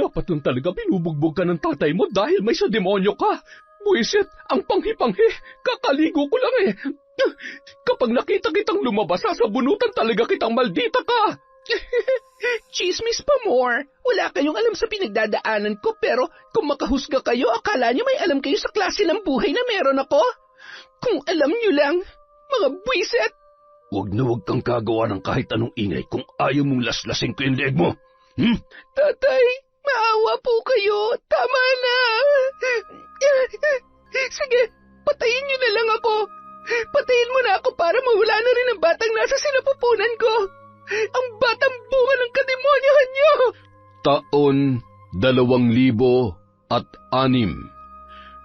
dapat nun talaga binubugbog ka ng tatay mo dahil may sa demonyo ka. Buisit, ang panghi-panghi, kakaligo ko lang eh. Kapag nakita kitang lumabas, sasabunutan talaga kitang maldita ka. Chismis pa more. Wala kayong alam sa pinagdadaanan ko, pero kung makahusga kayo, akala niyo may alam kayo sa klase ng buhay na meron ako? Kung alam niyo lang, mga buisit. Huwag na huwag kang gagawa ng kahit anong ingay kung ayaw mong laslasing ko yung leeg mo. Tatay, maawa po kayo. Tama na. Sige, patayin niyo na lang ako. Patayin mo na ako para mawala na rin ang batang nasa sinapupunan ko. Ang batang bunga ng kademonyahan niyo. Taon 2006.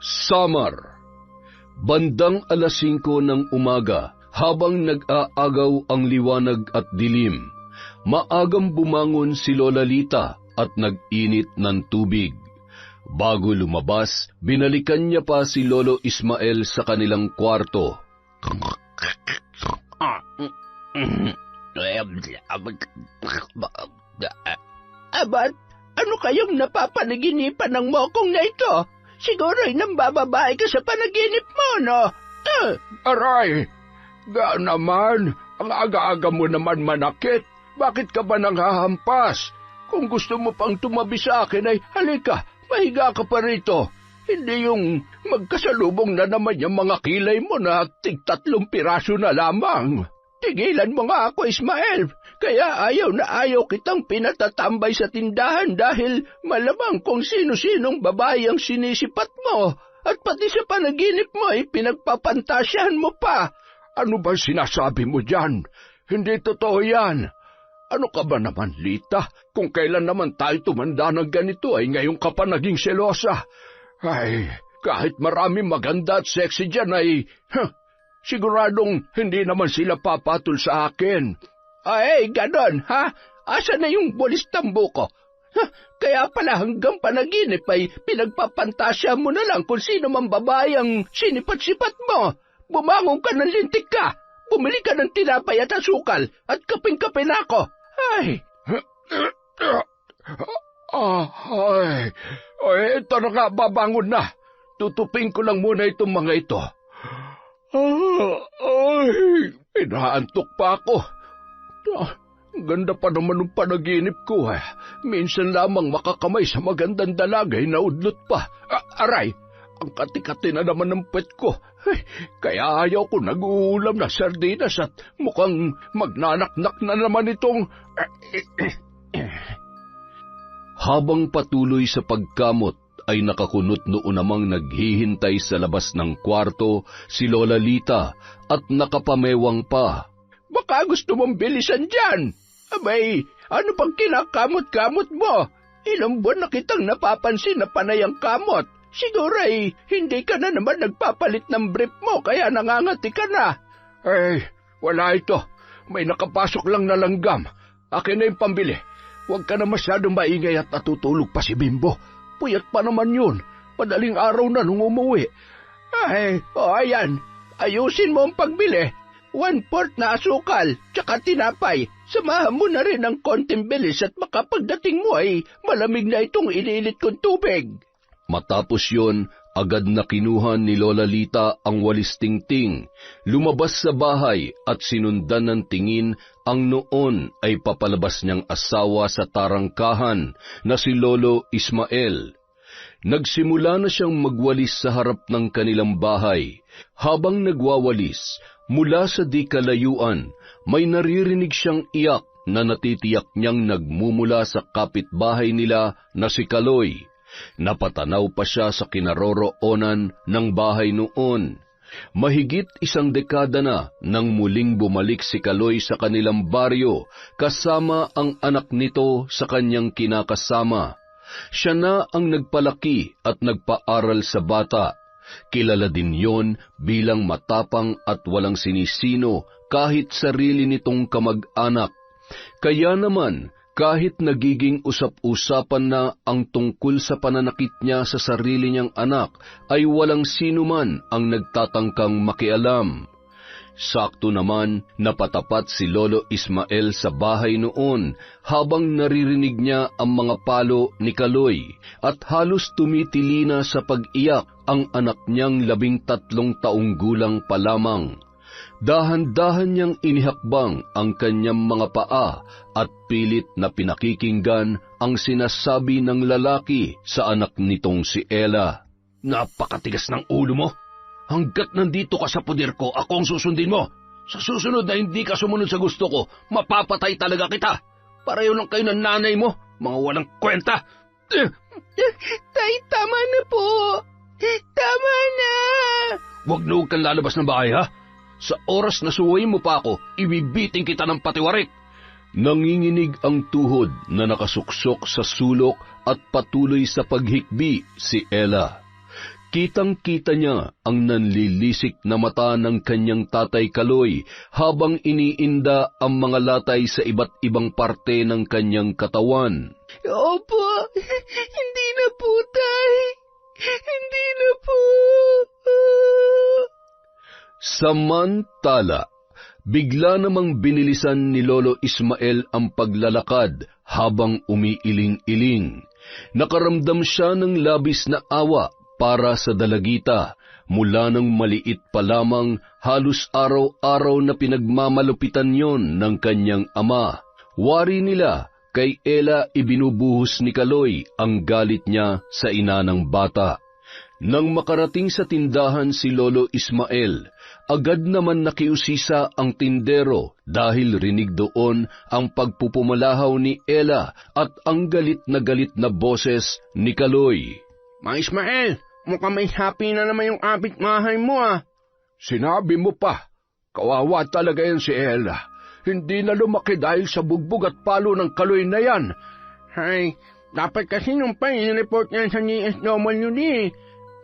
Summer. Bandang 5:00 ng umaga, habang nag-aagaw ang liwanag at dilim, maagang bumangon si Lola Lita at nag-init ng tubig. Bago lumabas, binalikan niya pa si Lolo Ismael sa kanilang kwarto. Abat, ano kayong napapanaginipan ng mokong na ito? Siguro'y nambababae ka sa panaginip mo, no? Aray, naman, ang aga-aga mo naman manakit. Bakit ka ba nanghahampas? Kung gusto mo pang tumabi sa akin ay halika, mahiga ka pa rito. Hindi yung magkasalubong na naman yung mga kilay mo na tig-3 piraso na lamang. Tigilan mo nga ako, Ismael. Kaya ayaw na ayaw kitang pinatatambay sa tindahan dahil malamang kung sino-sinong babae ang sinisipat mo. At pati sa panaginip mo ay pinagpapantasyahan mo pa. Ano ba sinasabi mo dyan? Hindi totoo yan. Ano ka ba naman, Lita? Kung kailan naman tayo tumanda ng ganito ay ngayon ka pa naging selosa. Ay, kahit marami maganda at sexy dyan ay... siguradong hindi naman sila papatol sa akin. Ay, ganon, ha? Asa na yung bulis tambo ko? Kaya pala hanggang panaginip ay pinagpapantasya mo na lang kung sino man babae ang sinipat-sipat mo. Bumangon ka ng lintik ka. Bumili ka ng tinapay at asukal at kaping-kape na ako. Ay! Ito na nga, babangon na. Tutupin ko lang muna itong mga ito. Inaantok pa ako. Ganda pa naman ng panaginip ko. Minsan lamang makakamay sa magandang dalagay na udlot pa. Aray, ang kati-kati na naman ng pet ko. Kaya ayaw ko nag-uulam na sardinas at mukhang magnanaknak na naman itong... Habang patuloy sa pagkamot, ay nakakunot noon namang naghihintay sa labas ng kwarto si Lola Lita at nakapamewang pa. Baka gusto mong bilisan dyan. Abay, ano pang kinakamot-kamot mo? Ilang buwan na kitang napapansin na panay ang kamot. Siguro ay hindi ka na naman nagpapalit ng brief mo kaya nangangati ka na. Wala ito. May nakapasok lang na langgam. Akin na yung pambili. Huwag ka na masyadong maingay at natutulog pa si Bimbo. Puyat pa naman yun. Madaling araw na nung umuwi. Ayan. Ayusin mo ang pagbili. 1/4 na asukal, tsaka tinapay. Samahan mo na rin ng konting bilis at makapagdating mo ay malamig na itong inilit kong tubig. Matapos yon, agad na kinuha ni Lola Lita ang walis tingting, lumabas sa bahay at sinundan ng tingin ang noon ay papalabas niyang asawa sa tarangkahan na si Lolo Ismael. Nagsimula na siyang magwalis sa harap ng kanilang bahay. Habang nagwawalis, mula sa di kalayuan, may naririnig siyang iyak na natitiyak niyang nagmumula sa kapitbahay nila na si Kaloy. Napatanaw pa siya sa kinaroroonan ng bahay noon. Mahigit 1 dekada na nang muling bumalik si Kaloy sa kanilang baryo kasama ang anak nito sa kanyang kinakasama. Siya na ang nagpalaki at nagpaaral sa bata. Kilala din yon bilang matapang at walang sinisino kahit sarili nitong kamag-anak. Kaya naman, kahit nagiging usap-usapan na ang tungkol sa pananakit niya sa sarili niyang anak, ay walang sino man ang nagtatangkang makialam. Sakto naman napatapat si Lolo Ismael sa bahay noon habang naririnig niya ang mga palo ni Kaloy at halos tumitili na sa pag-iyak ang anak niyang 13 taong gulang pa lamang. Dahan-dahan niyang inihakbang ang kanyang mga paa at pilit na pinakikinggan ang sinasabi ng lalaki sa anak nitong si Ella. Napakatigas ng ulo mo. Hanggat nandito ka sa poder ko, ako ang susundin mo. Sa susunod na hindi ka sumunod sa gusto ko, mapapatay talaga kita. Pareho lang kayo ng nanay mo, mga walang kwenta. Tay, tama na po. Tama na. Huwag na huwag kang lalabas ng bahay, ha? Sa oras na suwayin mo pa ako, ibibiting kita ng patiwarik. Nanginginig ang tuhod na nakasuksok sa sulok at patuloy sa paghikbi si Ella. Kitang-kita niya ang nanlilisik na mata ng kanyang tatay Kaloy habang iniinda ang mga latay sa iba't ibang parte ng kanyang katawan. Opo, hindi na po, tay. Hindi na po. Samantala, bigla namang binilisan ni Lolo Ismael ang paglalakad habang umiiling-iling. Nakaramdam siya ng labis na awa para sa dalagita mula nang maliit pa lamang, halos araw-araw na pinagmamalupitan yon ng kanyang ama. Wari nila, kay Ella ibinubuhos ni Kaloy ang galit niya sa ina ng bata. Nang makarating sa tindahan si Lolo Ismael, agad naman nakiusisa ang tindero dahil rinig doon ang pagpupumalahaw ni Ella at ang galit na boses ni Kaloy. Ma Ismael, mukhang may happy na naman yung kapitbahay mo, ah. Sinabi mo pa, kawawa talaga yan si Ella. Hindi na lumaki dahil sa bugbog at palo ng Kaloy na yan. Ay, dapat kasi nung pa in-report niyan sa DSWD.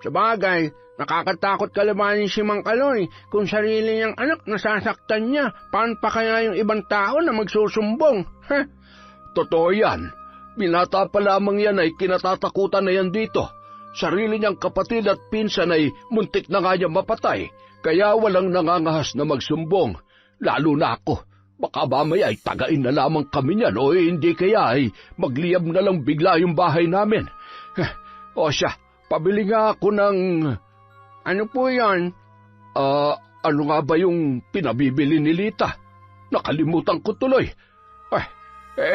Sabagay, nakakatakot kalabanin si Mang Kaloy kung sarili niyang anak nasasaktan niya. Paano pa kaya yung ibang tao na magsusumbong? Ha? Totoo yan. Binata pa lamang yan ay kinatatakutan na yan dito. Sarili niyang kapatid at pinsan ay muntik na nga niyang mapatay, kaya walang nangangahas na magsumbong. Lalo na ako, baka mamaya ay tagain na lamang kami niyan o hindi kaya ay magliyab na lang bigla yung bahay namin. O siya, pabili nga ako ng... Ano po yan? Ano nga ba yung pinabibili ni Lita? Nakalimutan ko tuloy.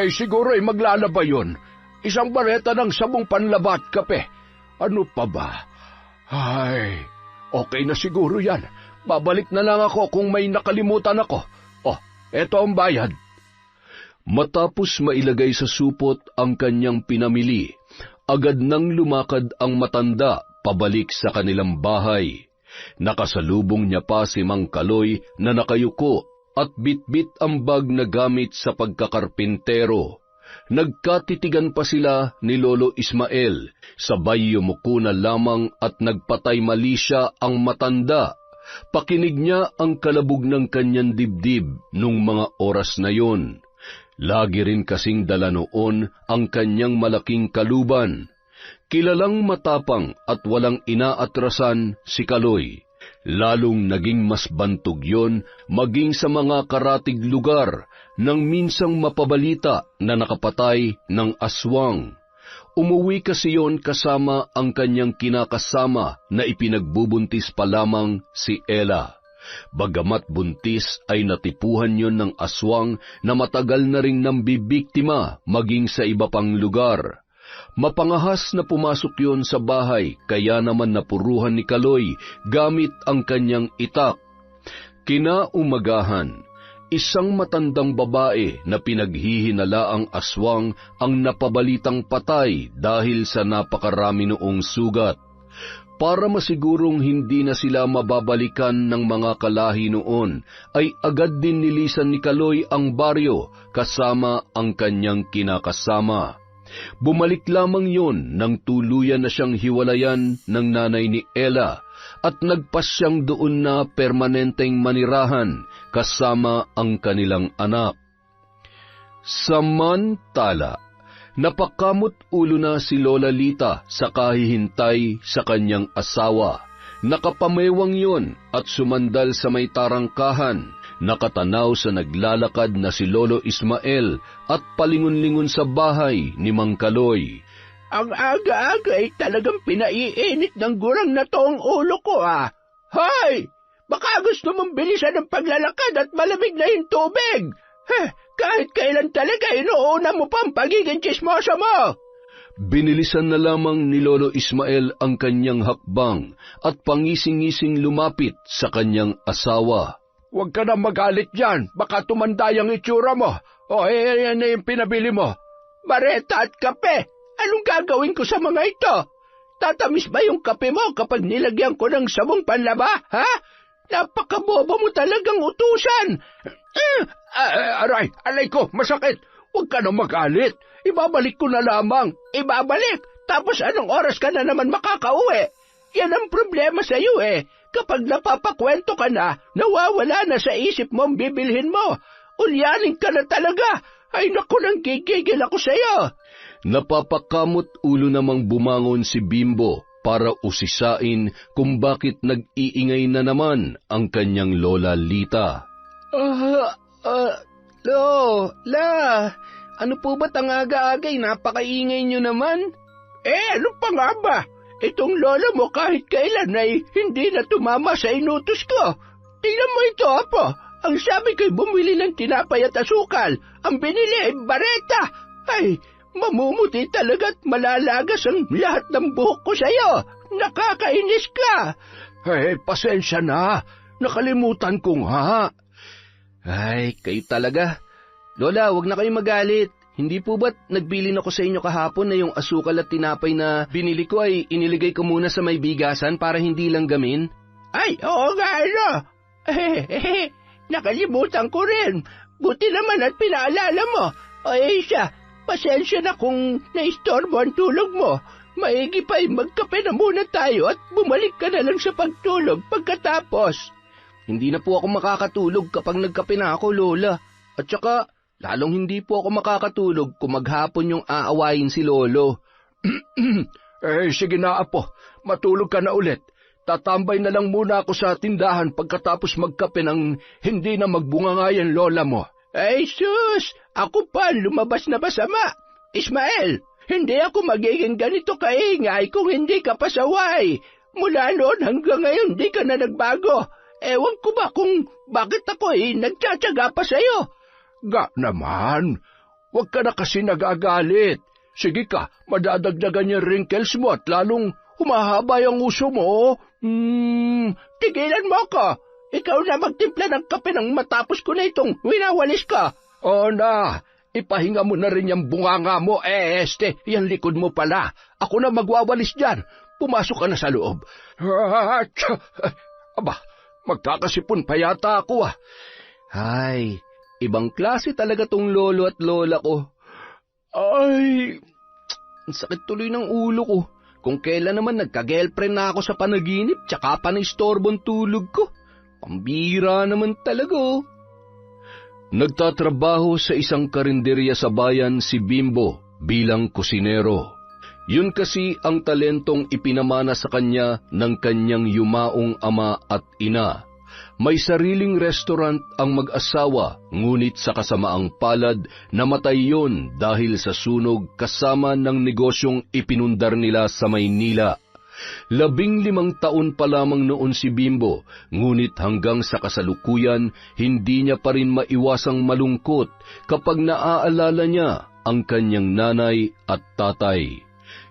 Siguro ay maglalaba yun. Isang bareta ng sabong panlaba at kape. Ano pa ba? Ay, okay na siguro yan. Babalik na lang ako kung may nakalimutan ako. Eto ang bayad. Matapos mailagay sa supot ang kanyang pinamili, agad nang lumakad ang matanda pabalik sa kanilang bahay. Nakasalubong niya pa si Mang Kaloy na nakayuko at bitbit ang bag na gamit sa pagkakarpintero. Nagkatitigan pa sila ni Lolo Ismael, sabay yumuko na lamang at nagpatay mali siya ang matanda. Pakinig niya ang kalabog ng kanyang dibdib nung mga oras na yon. Lagi rin kasing dala noon ang kanyang malaking kaluban. Kilalang matapang at walang inaatrasan si Kaloy. Lalong naging mas bantog yon maging sa mga karatig lugar nang minsang mapabalita na nakapatay ng aswang. Umuwi kasi yon kasama ang kanyang kinakasama na ipinagbubuntis pa lamang si Ella. Bagamat buntis ay natipuhan yon ng aswang na matagal na ring nambibiktima maging sa iba pang lugar. Mapangahas na pumasok yon sa bahay kaya naman napuruhan ni Kaloy gamit ang kanyang itak. Kinaumagahan, isang matandang babae na pinaghihinalaang aswang ang napabalitang patay dahil sa napakarami noong sugat. Para masigurong hindi na sila mababalikan ng mga kalahi noon, ay agad din nilisan ni Kaloy ang baryo kasama ang kanyang kinakasama. Bumalik lamang yon nang tuluyan na siyang hiwalayan ng nanay ni Ella at nagpas siyang doon na permanenteng manirahan kasama ang kanilang anak. Samantala, napakamot ulo na si Lola Lita sa kahihintay sa kanyang asawa. Nakapamewang yon at sumandal sa may tarangkahan, nakatanaw sa naglalakad na si Lolo Ismael at palingon-lingon sa bahay ni Mang Kaloy. Ang aga-aga ay talagang pinaiinit ng gurang na to ang ulo ko, ah. Hoy! Baka gusto mong bilisan ng paglalakad at malamig na yung tubig. Kahit kailan talaga, inuuna mo pa ang pagiging tsismoso mo. Binilisan na lamang ni Lolo Ismael ang kanyang hakbang at pangising-ising lumapit sa kanyang asawa. Huwag ka na magalit dyan, baka tumanda yung itsura mo. Yan na yung pinabili mo. Bareta at kape, anong gagawin ko sa mga ito? Tatamis ba yung kape mo kapag nilagyan ko ng sabong panlaba, ha? Napakabobo mo talagang utusan. Aray ko, masakit. Huwag ka na magalit. Ibabalik ko na lamang. Ibabalik? Tapos anong oras ka na naman makakauwi? Yan ang problema sa iyo eh. Kapag napapakwento ka na, nawawala na sa isip mo ang bibilhin mo. Ulyanin ka na talaga. Ay naku, nang gigigil ako sa iyo. Napapakamot ulo namang bumangon si Bimbo para usisain kung bakit nag-iingay na naman ang kanyang Lola Lita. Lola, ano po ba't ang aga-agay? Napakaingay nyo naman. Ano pa nga ba? Itong lola mo kahit kailan ay hindi na tumama sa inutos ko. Tingnan mo ito, Apo. Ang sabi ko'y bumili ng tinapay at asukal. Ang binili ay bareta. Ay, mamumuti talaga at malalagas ang lahat ng buhok ko sa'yo. Nakakainis ka. Pasensya na. Nakalimutan ko nga. Ay, kayo talaga. Lola, wag na kayong magalit. Hindi po ba't nagbilin ako sa inyo kahapon na yung asukal at tinapay na binili ko ay iniligay ko muna sa may bigasan para hindi lang gamin? Ay, oo nga, ano. Nakalimutan ko rin. Buti naman at pinaalala mo. Ay siya, pasensya na kung naistorbo ang tulog mo. Maigi pa'y magkape na muna tayo at bumalik ka na lang sa pagtulog pagkatapos. Hindi na po ako makakatulog kapag nagkape na ako, Lola. At saka, lalong hindi po ako makakatulog kung maghapon yung aawayin si Lolo. Sige na, Apo. Matulog ka na ulit. Tatambay na lang muna ako sa tindahan pagkatapos magkape ng hindi na magbungangayan lola mo. Ay sus! Ako pa lumabas na masama. Ismael, hindi ako magiging ganito kaingay kung hindi ka pasaway. Mula noon hanggang ngayon di ka na nagbago. Ewan ko ba kung bakit ako nagtsatsaga pa sa'yo. Ga naman, huwag ka na kasi nagagalit. Sige ka, madadagdagan yung wrinkles mo at lalong humahaba yung uso mo. Tigilan mo ako. Ikaw na magtimpla ng kape nang matapos ko na itong winawalis ka. O na, ipahinga mo na rin yung bunganga mo. Yan likod mo pala. Ako na magwawalis dyan. Pumasok ka na sa loob. Aba, magkakasipon pa yata ako ah. Ay, ibang klase talaga tong lolo at lola ko. Ay, ang sakit tuloy ng ulo ko. Kung kailan naman nagka-girlfriend na ako sa panaginip, tsaka pa na-istorbong tulog ko. Pambira naman talaga oh. Nagtatrabaho sa isang karinderya sa bayan si Bimbo bilang kusinero. Yun kasi ang talentong ipinamana sa kanya ng kanyang yumaong ama at ina. May sariling restaurant ang mag-asawa, ngunit sa kasamaang palad, namatay yon dahil sa sunog kasama ng negosyong ipinundar nila sa Maynila. 15 taon pa lamang noon si Bimbo, ngunit hanggang sa kasalukuyan, hindi niya pa rin maiwasang malungkot kapag naaalala niya ang kanyang nanay at tatay.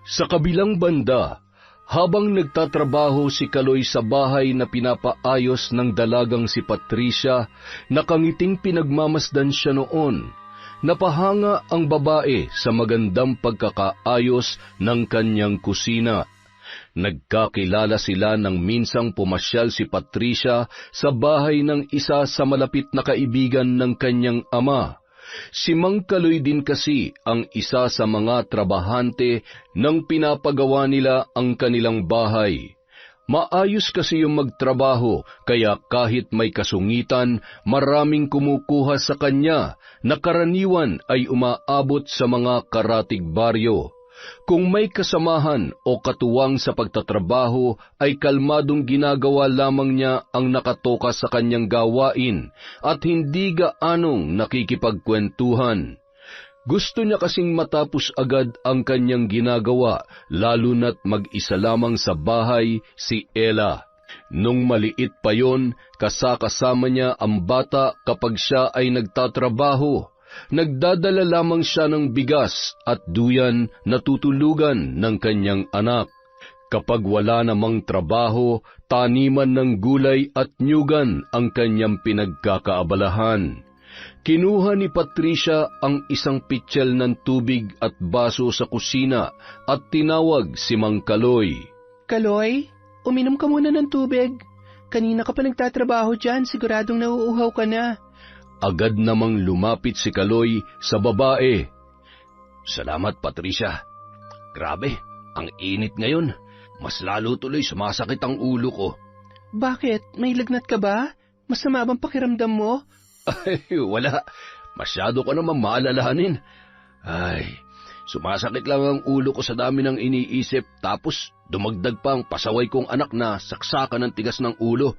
Sa kabilang banda, habang nagtatrabaho si Kaloy sa bahay na pinapaayos ng dalagang si Patricia, nakangiting pinagmamasdan siya noon. Napahanga ang babae sa magandang pagkakaayos ng kanyang kusina. Nagkakilala sila nang minsang pumasyal si Patricia sa bahay ng isa sa malapit na kaibigan ng kanyang ama. Si Mang Kaloy din kasi ang isa sa mga trabahante nang pinapagawa nila ang kanilang bahay. Maayos kasi yung magtrabaho, kaya kahit may kasungitan, maraming kumukuha sa kanya na karaniwan ay umaabot sa mga karatig baryo. Kung may kasamahan o katuwang sa pagtatrabaho, ay kalmadong ginagawa lamang niya ang nakatoka sa kanyang gawain at hindi gaanong nakikipagkwentuhan. Gusto niya kasing matapos agad ang kanyang ginagawa, lalo na't mag-isa lamang sa bahay si Ella. Nung maliit pa yon, kasama niya ang bata kapag siya ay nagtatrabaho. Nagdadala lamang siya ng bigas at duyan na tutulugan ng kanyang anak. Kapag wala namang trabaho, taniman ng gulay at nyugan ang kanyang pinagkakaabalahan. Kinuha ni Patricia ang isang pitsil ng tubig at baso sa kusina at tinawag si Mang Kaloy. Kaloy, uminom ka muna ng tubig. Kanina ka pa nagtatrabaho dyan, siguradong nauuhaw ka na. Agad namang lumapit si Kaloy sa babae. Salamat, Patricia. Grabe, ang init ngayon. Mas lalo tuloy sumasakit ang ulo ko. Bakit? May lagnat ka ba? Masama bang pakiramdam mo? Ay, wala. Masyado ka naman maalalahanin. Ay, sumasakit lang ang ulo ko sa dami ng iniisip, tapos dumagdag pa ang pasaway kong anak na saksakan ng tigas ng ulo.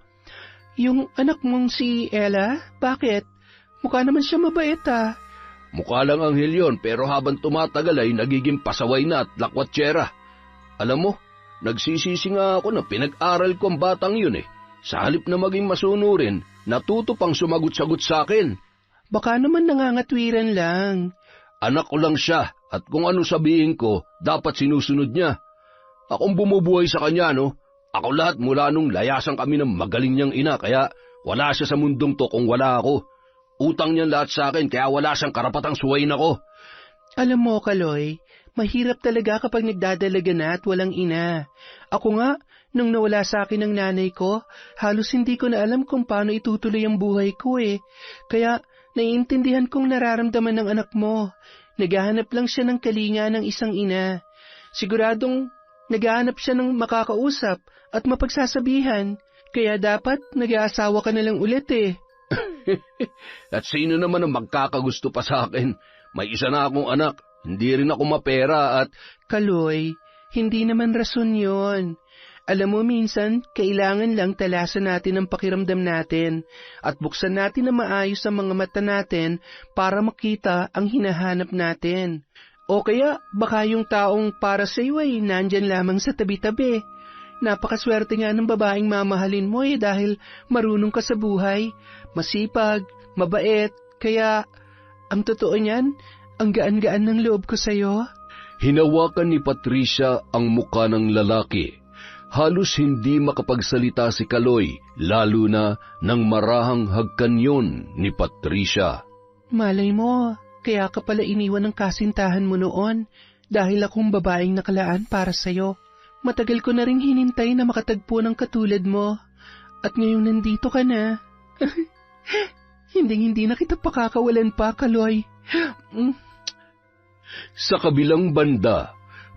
Yung anak mong si Ella? Bakit? Mukha naman siya mabait ah. Mukha lang anghel yun, pero habang tumatagal ay nagiging pasaway na at lakwatsera. Alam mo, nagsisisi nga ako na pinag-aral ko ang batang yun eh. Sa halip na maging masunurin, natuto pang sumagot-sagot sa akin. Baka naman nangangatwiran lang. Anak ko lang siya, at kung ano sabihin ko, dapat sinusunod niya. Akong bumubuhay sa kanya, no? Ako lahat mula nung layasan kami ng magaling niyang ina, kaya wala siya sa mundong to kung wala ako. Utang niyan lahat sa akin, kaya wala siyang karapatang suwayin ako. Alam mo, Kaloy, mahirap talaga kapag nagdadalaga na at walang ina. Ako nga, nung nawala sa akin ang nanay ko, halos hindi ko na alam kung paano itutuloy ang buhay ko eh. Kaya naiintindihan kong nararamdaman ng anak mo. Naghahanap lang siya ng kalinga ng isang ina. Siguradong naghahanap siya ng makakausap at mapagsasabihan. Kaya dapat nag-aasawa ka na lang ulit eh. At sino naman ang magkakagusto pa sa akin? May isa na akong anak, hindi rin ako mapera at... Kaloy, hindi naman rason yon. Alam mo, minsan, kailangan lang talasan natin ang pakiramdam natin at buksan natin na maayos ang mga mata natin para makita ang hinahanap natin. O kaya, baka yung taong para sa iyo ay nandyan lamang sa tabi-tabi. Napakaswerte nga ng babaeng mamahalin mo dahil marunong ka sa buhay, masipag, mabait, kaya ang totoo niyan, ang gaan-gaan ng loob ko sa'yo. Hinawakan ni Patricia ang muka ng lalaki. Halos hindi makapagsalita si Kaloy, lalo na nang marahang hagkanyon ni Patricia. Malay mo, kaya ka pala iniwan ng kasintahan mo noon dahil akong babaeng nakalaan para sa'yo. Matagal ko na ring hinintay na makatagpo ng katulad mo at ngayong nandito ka na. Hindi na kita pakakawalan pa, Kaloy. Sa kabilang banda,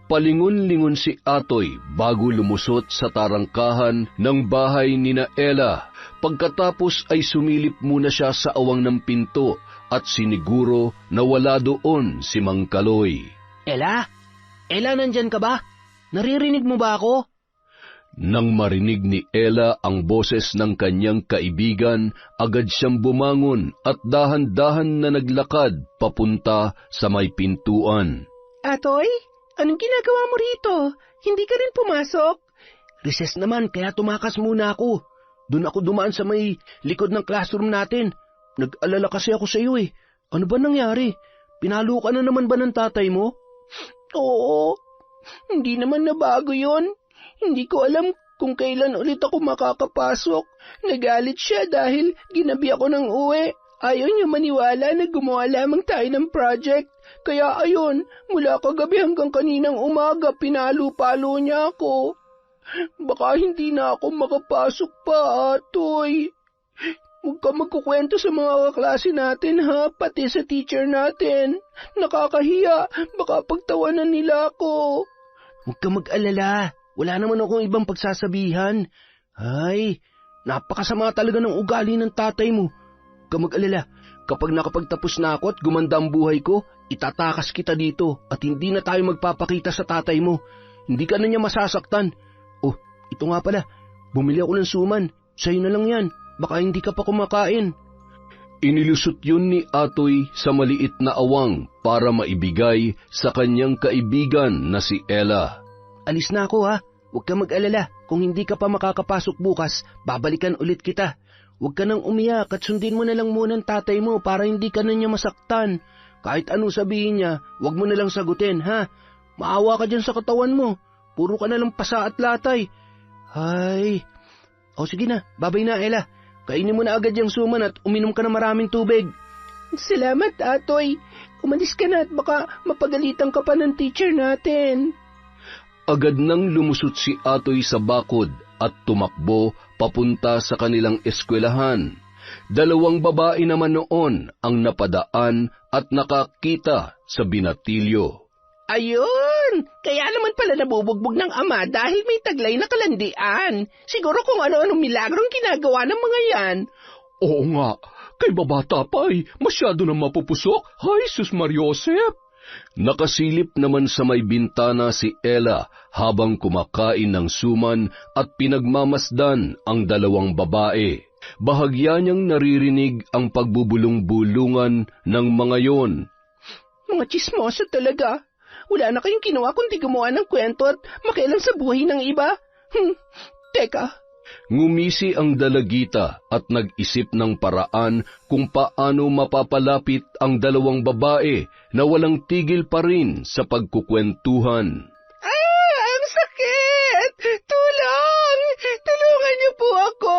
palingon-lingon si Atoy bago lumusot sa tarangkahan ng bahay ni Ella. Pagkatapos ay sumilip muna siya sa awang ng pinto at siniguro na wala doon si Mang Kaloy. Ella? Ella, nandyan ka ba? Naririnig mo ba ako? Nang marinig ni Ella ang boses ng kanyang kaibigan, agad siyang bumangon at dahan-dahan na naglakad papunta sa may pintuan. Atoy? Anong ginagawa mo rito? Hindi ka rin pumasok? Recess naman, kaya tumakas muna ako. Doon ako dumaan sa may likod ng classroom natin. Nag-alala kasi ako sa iyo eh. Ano ba nangyari? Pinalo ka na naman ba ng tatay mo? Oo, hindi naman nabago yon. Hindi ko alam kung kailan ulit ako makakapasok. Nagalit siya dahil ginabi ako ng uwi. Ayaw niya maniwala na gumawa lamang tayo ng project. Kaya ayun, mula kagabi hanggang kaninang umaga, pinalo-palo niya ako. Baka hindi na ako makapasok pa, Atoy. Huwag ka magkukwento sa mga kaklase natin, ha? Pati sa teacher natin. Nakakahiya. Baka pagtawanan nila ako. Huwag ka mag-alala. Wala naman akong ibang pagsasabihan. Ay, napakasama talaga ng ugali ng tatay mo. Huwag ka mag-alala. Kapag nakapagtapos na ako at gumanda ang buhay ko, itatakas kita dito at hindi na tayo magpapakita sa tatay mo. Hindi ka na niya masasaktan. Oh, ito nga pala, bumili ako ng suman. Sa'yo na lang yan, baka hindi ka pa kumakain. Inilusot yun ni Atoy sa maliit na awang para maibigay sa kanyang kaibigan na si Ella. Alis na ako ha, huwag ka mag-alala. Kung hindi ka pa makakapasok bukas, babalikan ulit kita. Huwag ka nang umiyak at sundin mo na lang muna ang tatay mo para hindi ka na niya masaktan. Kahit ano sabihin niya, huwag mo na lang sagutin, ha? Maawa ka dyan sa katawan mo. Puro ka na lang pasa at latay. Ay. O sige na, babay na, Ella. Kainin mo na agad yung suman at uminom ka ng maraming tubig. Salamat, Atoy. Umalis ka na at baka mapagalitan ka pa ng teacher natin. Agad nang lumusot si Atoy sa bakod at tumakbo papunta sa kanilang eskwelahan. 2 babae naman noon ang napadaan at nakakita sa binatilyo. Ayun! Kaya naman pala nabubugbog ng ama dahil may taglay na kalandian. Siguro kung ano-anong milagrong ginagawa ng mga yan. Oo nga, kay babata pa ay masyado na mapupusok. Ay, Sus Mariosep! Nakasilip naman sa may bintana si Ella habang kumakain ng suman at pinagmamasdan ang 2 babae. Bahagya niyang naririnig ang pagbubulong-bulungan ng mga yon. Mga tsismoso talaga. Wala na kayong ginawa kundi gumawa ng kwento at makialam sa buhay ng iba. Teka. Ngumisi ang dalagita at nag-isip ng paraan kung paano mapapalapit ang 2 babae na walang tigil pa rin sa pagkukwentuhan. Ang sakit! Tulong! Tulungan niyo po ako!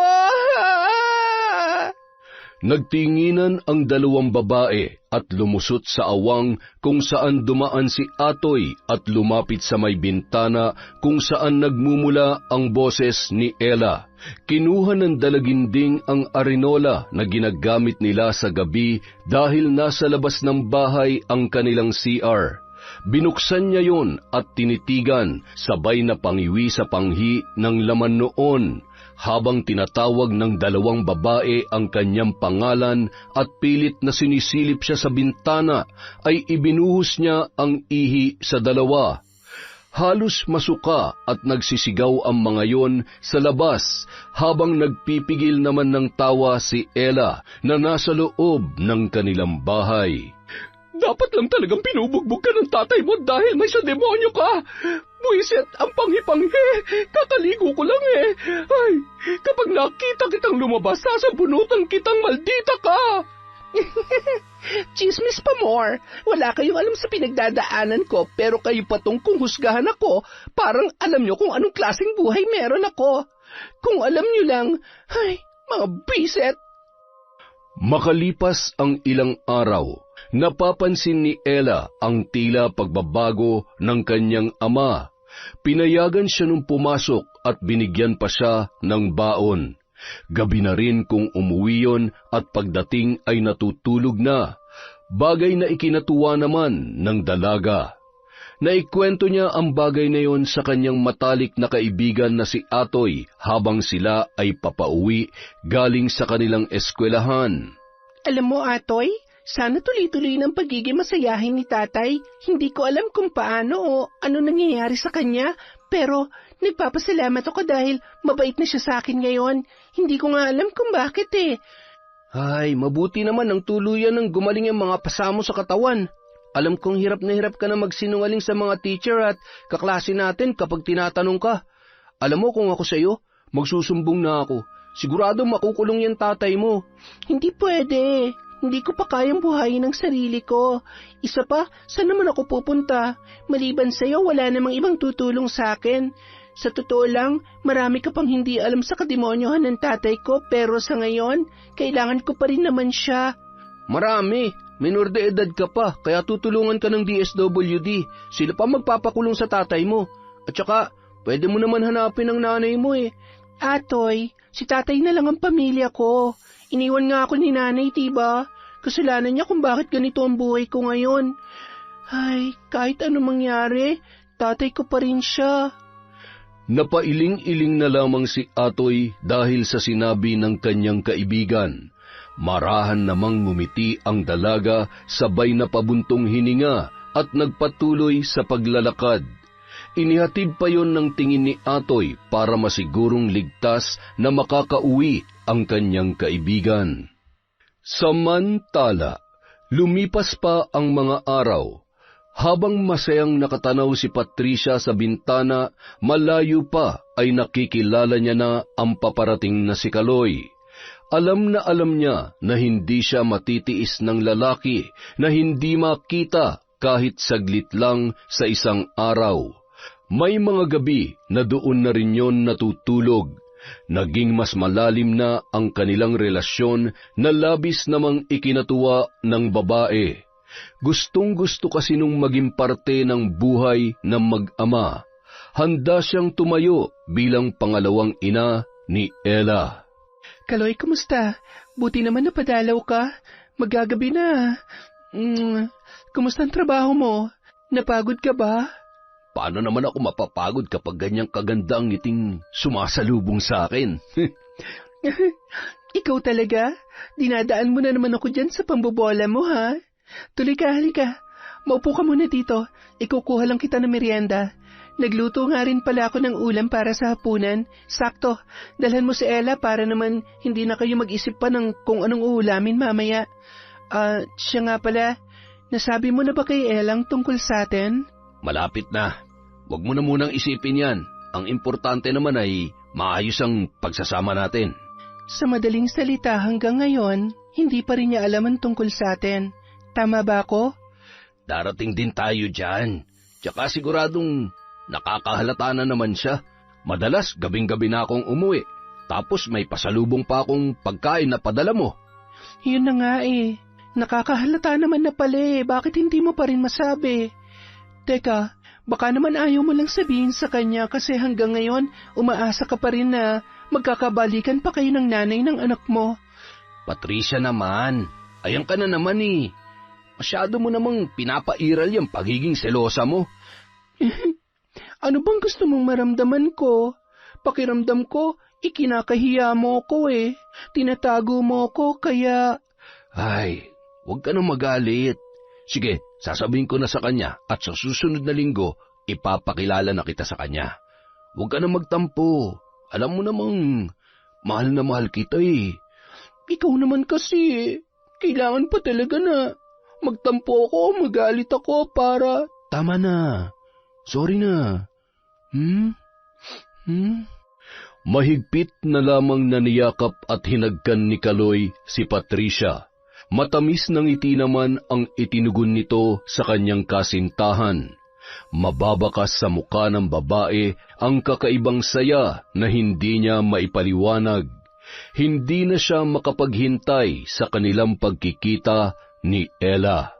Nagtinginan ang 2 babae at lumusot sa awang kung saan dumaan si Atoy at lumapit sa may bintana kung saan nagmumula ang boses ni Ella. Kinuha ng dalaginding ang arinola na ginagamit nila sa gabi dahil nasa labas ng bahay ang kanilang CR. Binuksan niya yon at tinitigan, sabay na pangiwi sa panghi ng laman noon. Habang tinatawag ng 2 babae ang kanyang pangalan at pilit na sinisilip siya sa bintana, ay ibinuhos niya ang ihi sa 2. Halos masuka at nagsisigaw ang mga yon sa labas, habang nagpipigil naman ng tawa si Ella na nasa loob ng kanilang bahay. Dapat lang talagang pinubugbog ka ng tatay mo dahil may sa demonyo ka. Buisit ang panghi-panghi. Kakaligo ko lang eh. Ay, kapag nakita kitang lumabas, sasabunutan kitang maldita ka. Chismis pa more. Wala kayong alam sa pinagdadaanan ko, pero kayo patong kung husgahan ako, parang alam nyo kung anong klaseng buhay meron ako. Kung alam nyo lang, ay, mga biset. Makalipas ang ilang araw, napapansin ni Ella ang tila pagbabago ng kanyang ama. Pinayagan siya nung pumasok at binigyan pa siya ng baon. Gabi na rin kung umuwi yon at pagdating ay natutulog na, bagay na ikinatuwa naman ng dalaga. Naikwento niya ang bagay na yon sa kanyang matalik na kaibigan na si Atoy habang sila ay papauwi galing sa kanilang eskwelahan. Alam mo, Atoy, sana tuloy-tuloy ng pagiging masayahin ni tatay. Hindi ko alam kung paano o ano nangyayari sa kanya, pero nagpapasalamat ako dahil mabait na siya sa akin ngayon. Hindi ko nga alam kung bakit eh. Ay, mabuti naman ang tuluyan ng gumaling ang mga pasamo sa katawan. Alam kong hirap na hirap ka na magsinungaling sa mga teacher at kaklase natin kapag tinatanong ka. Alam mo kung ako sa'yo, magsusumbong na ako. Sigurado makukulong yan tatay mo. Hindi pwede. Hindi ko pa kayang buhayin ang sarili ko. Isa pa, saan naman ako pupunta? Maliban sa'yo, wala namang ibang tutulong sa akin. Sa totoo lang, marami ka pang hindi alam sa kademonyohan ng tatay ko, pero sa ngayon, kailangan ko pa rin naman siya. Marami. Minor de edad ka pa, kaya tutulungan ka ng DSWD. Sila pa magpapakulong sa tatay mo. At saka, pwede mo naman hanapin ang nanay mo eh. Atoy, si tatay na lang ang pamilya ko. Iniwan nga ako ni nanay, diba? Kasalanan niya kung bakit ganito ang buhay ko ngayon. Ay, kahit ano mangyari, tatay ko pa rin siya. Napailing-iling na lamang si Atoy dahil sa sinabi ng kanyang kaibigan. Marahan namang ngumiti ang dalaga, sabay na pabuntong hininga at nagpatuloy sa paglalakad. Inihatid pa yon ng tingin ni Atoy para masigurong ligtas na makakauwi ang kanyang kaibigan. Samantala, lumipas pa ang mga araw. Habang masayang nakatanaw si Patricia sa bintana, malayo pa ay nakikilala niya na ang paparating na si Kaloy. Alam niya na hindi siya matitiis ng lalaki na hindi makita kahit saglit lang sa isang araw. May mga gabi na doon na rin yon natutulog. Naging mas malalim na ang kanilang relasyon na labis namang ikinatuwa ng babae. Gustong-gusto kasi nung maging parte ng buhay ng mag-ama. Handa siyang tumayo bilang pangalawang ina ni Ella. Kaloy, kumusta? Buti naman napadalaw ka. Magagabi na. Kumusta ang trabaho mo? Napagod ka ba? Paano naman ako mapapagod kapag ganyang kaganda ang ngiting sumasalubong sa akin? Ikaw talaga? Dinadaan mo na naman ako dyan sa pambobola mo, ha? Tuloy ka, halika. Maupo ka muna dito. Ikukuha lang kita ng merienda. Nagluto nga rin pala ako ng ulam para sa hapunan. Sakto, dalhan mo si Ella para naman hindi na kayo mag-isip pa ng kung anong uulamin mamaya. Siya nga pala, nasabi mo na ba kay Ellang tungkol sa atin? Malapit na. Huwag mo na munang isipin yan. Ang importante naman ay maayos ang pagsasama natin. Sa madaling salita, hanggang ngayon, hindi pa rin niya alam ang tungkol sa atin. Tama ba ako? Darating din tayo dyan. Tsaka siguradong nakakahalata na naman siya. Madalas gabing-gabi na akong umuwi. Tapos may pasalubong pa akong pagkain na padala mo. Yun na nga eh. Nakakahalata naman na pala eh. Bakit hindi mo pa rin masabi? Teka, baka naman ayaw mo lang sabihin sa kanya kasi hanggang ngayon umaasa ka pa rin na magkakabalikan pa kayo ng nanay ng anak mo. Patricia naman, ayan ka na naman eh. Masyado mo namang pinapairal yung pagiging selosa mo. Ano bang gusto mong maramdaman ko? Pakiramdam ko, ikinakahiya mo ko eh. Tinatago mo ko kaya... Ay, huwag ka nang magalit. Sige, sasabihin ko na sa kanya at sa susunod na linggo, ipapakilala na kita sa kanya. Huwag ka nang magtampo. Alam mo namang, mahal na mahal kita eh. Ikaw naman kasi, kailangan pa talaga na magtampo ako, magalit ako para... Tama na. Sorry na. Mahigpit na lamang naniyakap at hinagkan ni Kaloy si Patricia. Matamis ng ngiti naman ang itinugon nito sa kanyang kasintahan. Mababakas sa muka ng babae ang kakaibang saya na hindi niya maipaliwanag. Hindi na siya makapaghintay sa kanilang pagkikita ni Ella.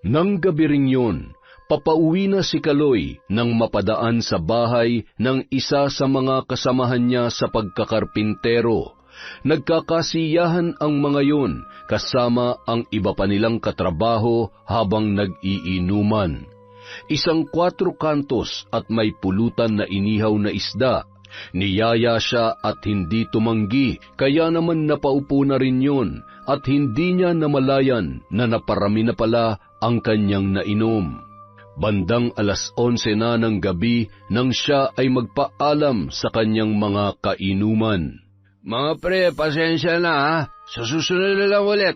Nang gabi ring yun, papauwi na si Kaloy nang mapadaan sa bahay ng isa sa mga kasamahan niya sa pagkakarpintero. Nagkakasiyahan ang mga yun kasama ang iba pa nilang katrabaho habang nag-iinuman. Isang 4 kantos at may pulutan na inihaw na isda. Niyaya siya at hindi tumanggi, kaya naman napaupo na rin yun at hindi niya namalayan na naparami na pala ang kanyang nainom. Bandang 11:00 na ng gabi nang siya ay magpaalam sa kanyang mga kainuman. Mga pre, pasensya na ha. Sa susunod na lang ulit.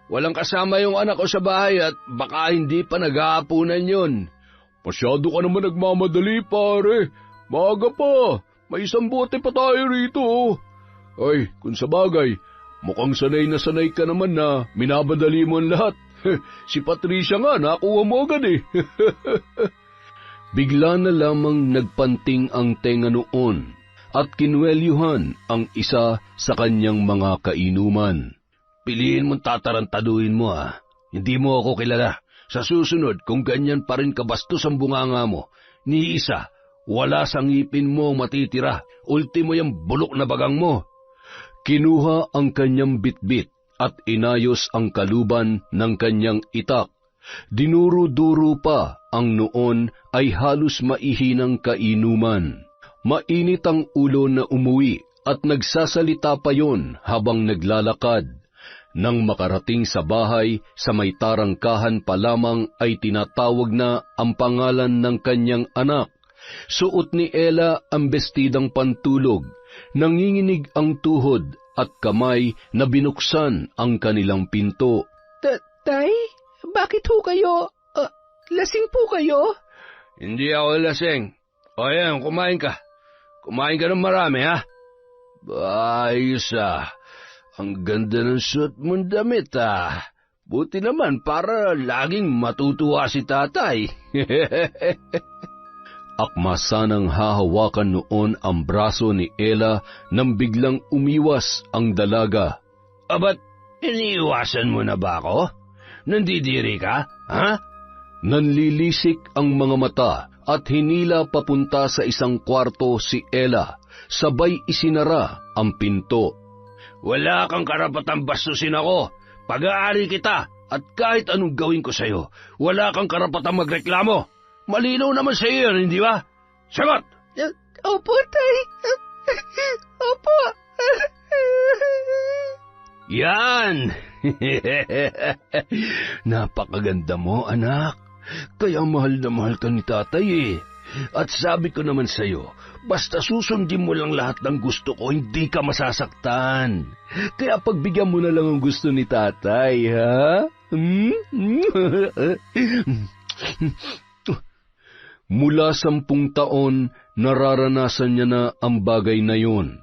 Walang kasama yung anak ko sa bahay at baka hindi pa nag-aapunan yun. Masyado ka naman nagmamadali, pare. Maaga pa. May isang bote pa tayo rito. Ay, kung sa bagay, mukhang sanay na sanay ka naman na minabadali mo ang lahat. Si Patricia nga, nakuha mo agad eh. Bigla na lamang nagpanting ang tenga noon at kinwelyuhan ang isa sa kanyang mga kainuman. Piliin mong tatarantaduhin mo ha. Hindi mo ako kilala. Sa susunod, kung ganyan pa rin kabastos ang bunganga mo, ni isa, wala sa ngipin mo matitira. Ultimo yung bulok na bagang mo. Kinuha ang kanyang bitbit at inayos ang kaluban ng kanyang itak. Dinuro-duro pa ang noon ay halos maihinang kainuman. Mainit ang ulo na umuwi at nagsasalita pa yon habang naglalakad. Nang makarating sa bahay, sa may tarangkahan pa lamang ay tinatawag na ang pangalan ng kanyang anak. Suot ni Ella ang bestidang pantulog, nanginginig ang tuhod at kamay na binuksan ang kanilang pinto. Tay, bakit ho kayo? Lasing po kayo? Hindi ako lasing. O yan, kumain ka. Kumain ka ng marami, ha? Ayos, Ang ganda ng suot mong damit, Buti naman para laging matutuwa si tatay. Akma sanang hahawakan noon ang braso ni Ella nang biglang umiwas ang dalaga. Abat, iniiwasan mo na ba ako? Nandidiri ka, ha? Nanlilisik ang mga mata at hinila papunta sa isang kwarto si Ella, sabay isinara ang pinto. Wala kang karapatang bastusin ako. Pag-aari kita at kahit anong gawin ko sa'yo, wala kang karapatang magreklamo. Malinaw naman sa'yo yun, hindi ba? Sagot! Opo, tay. Opo. Yan! Napakaganda mo, anak. Kaya mahal na mahal ka ni tatay, At sabi ko naman sa'yo, basta susundin mo lang lahat ng gusto ko, hindi ka masasaktan. Kaya pagbigyan mo na lang ang gusto ni tatay, ha? Mula 10 taon, nararanasan niya na ang bagay na yun.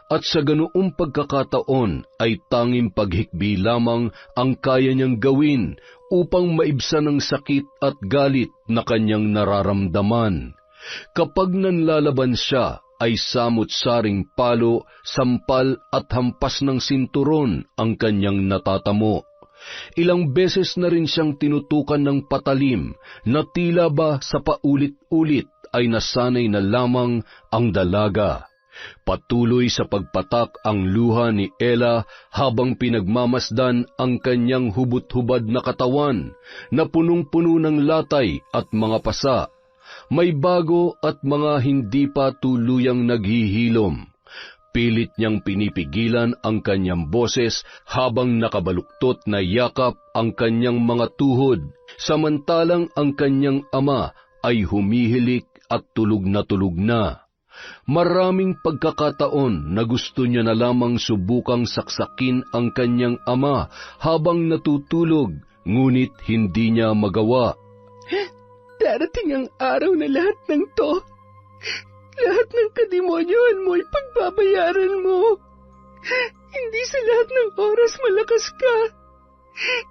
At sa ganoong pagkakataon ay tanging paghikbi lamang ang kaya niyang gawin upang maibsan ang sakit at galit na kanyang nararamdaman. Kapag nanlalaban siya, ay samot-saring palo, sampal at hampas ng sinturon ang kanyang natatamo. Ilang beses na rin siyang tinutukan ng patalim na tila ba sa paulit-ulit ay nasanay na lamang ang dalaga. Patuloy sa pagpatak ang luha ni Ella habang pinagmamasdan ang kanyang hubot-hubad na katawan na punong-puno ng latay at mga pasa. May bago at mga hindi pa tuluyang naghihilom. Pilit niyang pinipigilan ang kanyang boses habang nakabaluktot na yakap ang kanyang mga tuhod, samantalang ang kanyang ama ay humihilik at tulog na. Maraming pagkakataon na gusto niya na lamang subukang saksakin ang kanyang ama habang natutulog, ngunit hindi niya magawa. Darating ang araw na lahat ng to. Lahat ng kademonyohan mo ay pagbabayaran mo. Hindi sa lahat ng oras malakas ka.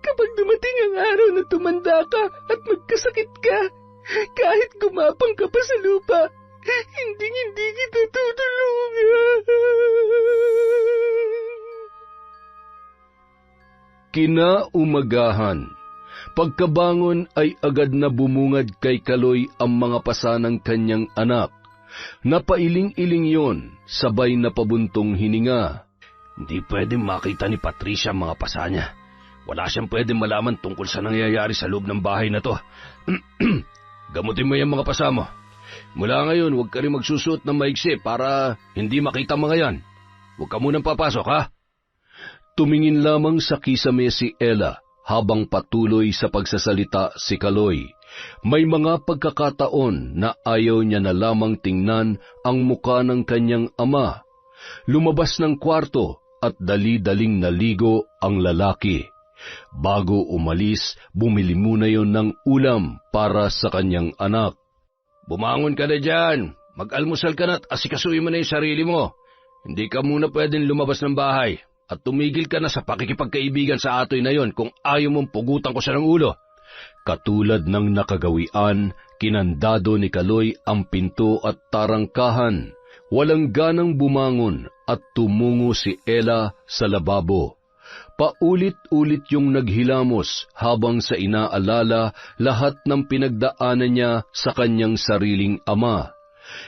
Kapag dumating ang araw na tumanda ka at magkasakit ka, kahit gumapang ka pa sa lupa, hindi kita tutulungan. Kinaumagahan. Pagkabangon ay agad na bumungad kay Kaloy ang mga pasa ng kanyang anak. Napailing-iling yon, sabay na pabuntong hininga. Hindi pwedeng makita ni Patricia ang mga pasa niya. Wala siyang pwedeng malaman tungkol sa nangyayari sa loob ng bahay na to. Gamutin mo yung mga pasa mo. Mula ngayon, huwag ka rin magsusuot ng maigsi para hindi makita mga yan. Huwag ka munang papasok, ha? Tumingin lamang sa kisame si Ella habang patuloy sa pagsasalita si Kaloy. May mga pagkakataon na ayaw niya na lamang tingnan ang muka ng kanyang ama. Lumabas ng kwarto at dali-daling naligo ang lalaki. Bago umalis, bumili muna yon ng ulam para sa kanyang anak. Bumangon ka na dyan. Mag-almusal ka na at asikasuin mo na yung sarili mo. Hindi ka muna pwedeng lumabas ng bahay at tumigil ka na sa pakikipagkaibigan sa atoy na yon kung ayaw mong pugutan ko siya ng ulo. Katulad ng nakagawian, kinandado ni Kaloy ang pinto at tarangkahan. Walang ganang bumangon at tumungo si Ella sa lababo. Paulit-ulit yung naghilamos habang sa inaalala lahat ng pinagdaanan niya sa kanyang sariling ama.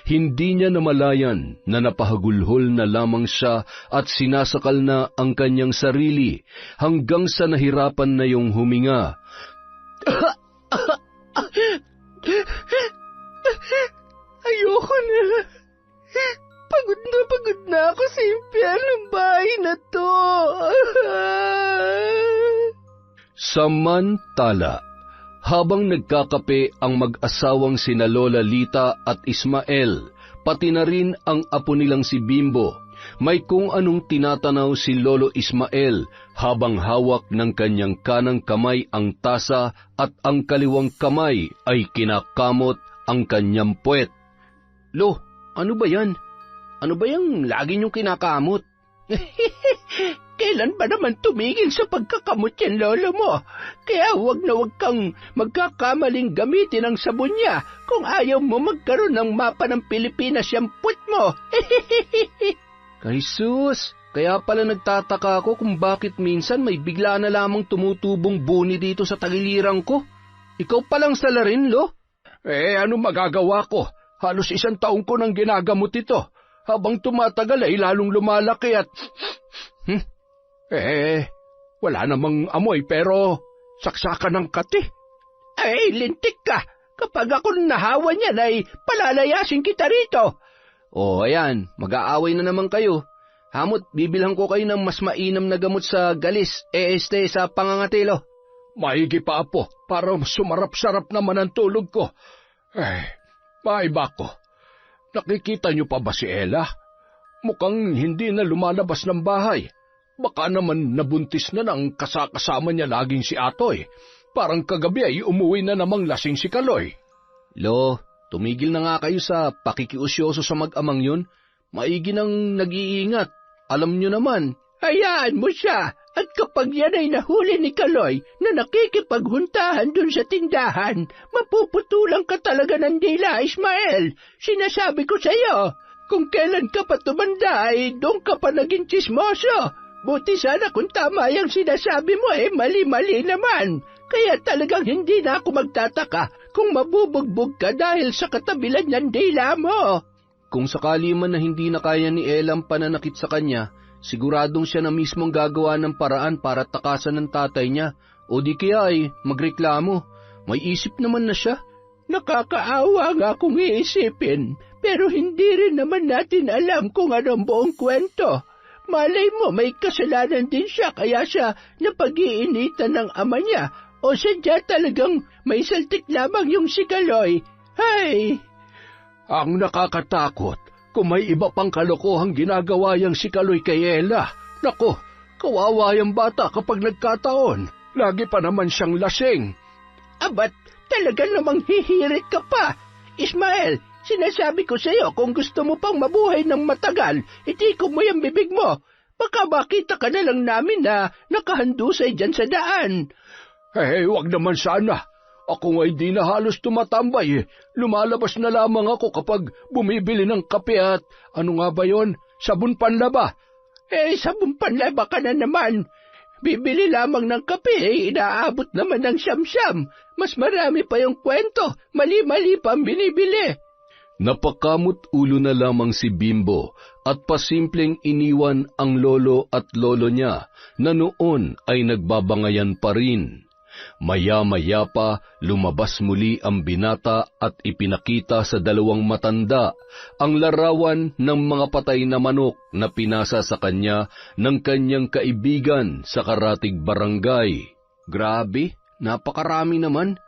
Hindi niya namalayan na napahagulhol na lamang siya at sinasakal na ang kanyang sarili hanggang sa nahirapan na yung huminga. Ayoko na. pagod na ako sa impyernong bahay na to. Samantala, habang nagkakape ang mag-asawang sina Lola Lita at Ismael, pati na rin ang apo nilang si Bimbo, may kung anong tinatanaw si Lolo Ismael habang hawak ng kanyang kanang kamay ang tasa at ang kaliwang kamay ay kinakamot ang kanyang puwet. Lo, ano ba yan? Ano ba yung lagi niyong kinakamot? Kailan ba naman tumigil sa pagkakamot yan, lolo mo? Kaya huwag kang magkakamaling gamitin ang sabon niya kung ayaw mo magkaroon ng mapa ng Pilipinas yung put mo. Jesus, kaya pala nagtataka ako kung bakit minsan may bigla na lamang tumutubong buni dito sa tagiliran ko. Ikaw palang salarin, Lo? Ano magagawa ko? Halos 1 taon ko nang ginagamot ito. Habang tumatagal ay lalong lumalaki at... wala namang amoy pero saksakan ng kati. Lintik ka. Kapag ako nahawa niyan ay palalayasin kita rito. Ayan, mag-aaway na naman kayo. Hamot, bibilhan ko kayo ng mas mainam na gamot sa galis, sa pangangatilo. Maigi pa, Apo, para sumarap-sarap naman ang tulog ko. Maiba ko. Nakikita niyo pa ba si Ella? Mukhang hindi na lumalabas ng bahay. Baka naman nabuntis na ng kasama niya laging si Atoy. Parang kagabi ay umuwi na namang lasing si Kaloy. Lo, tumigil na nga kayo sa pakikiusyoso sa mag-amang yun. Maigi nang nag-iingat. Alam nyo naman. Hayaan mo siya. At kapag yan ay nahuli ni Kaloy na nakikipaghuntahan dun sa tindahan, mapuputulang ka talaga ng dila, Ismael. Sinasabi ko sa'yo, kung kailan ka pa tumanda ay doon ka pa naging tsismoso. Buti sana kung tama yung sinasabi mo mali-mali naman. Kaya talagang hindi na ako magtataka kung mabubugbog ka dahil sa katabilan ng dila mo. Kung sakali man na hindi na kaya ni Ella ang pananakit sa kanya, siguradong siya na mismong gagawa ng paraan para takasan ng tatay niya, o di kaya ay magreklamo. May isip naman na siya. Nakakaawa nga kung iisipin, pero hindi rin naman natin alam kung anong buong kwento. Malay mo may kasalanan din siya kaya siya napag-iinitan ng ama niya, o sadya talagang may saltik lamang yung si Kaloy. Hay! Ang nakakatakot, kung may iba pang kalokohang ginagawa yang si Kaloy kay Ella. Nako, kawawa yung bata kapag nagkataon. Lagi pa naman siyang lasing. Abat, talaga namang hihirit ka pa. Ismael, sinasabi ko sa'yo kung gusto mo pang mabuhay ng matagal, itikop mo yung bibig mo. Baka makita ka na lang namin na nakahandusay dyan sa daan. Wag naman sana. Ako nga'y di na halos tumatambay. Lumalabas na lamang ako kapag bumibili ng kape at ano nga ba yon? Sabon panlaba. Sabon panlaba ka na naman. Bibili lamang ng kape, inaabot naman ng siyam-siyam. Mas marami pa yung kwento, mali-mali pa ang binibili. Napakamot ulo na lamang si Bimbo at pasimpleng iniwan ang lolo at lolo niya na noon ay nagbabangayan pa rin. Maya-maya pa lumabas muli ang binata at ipinakita sa 2 matanda ang larawan ng mga patay na manok na pinasa sa kanya ng kanyang kaibigan sa Karatig Barangay. Grabe, napakarami naman.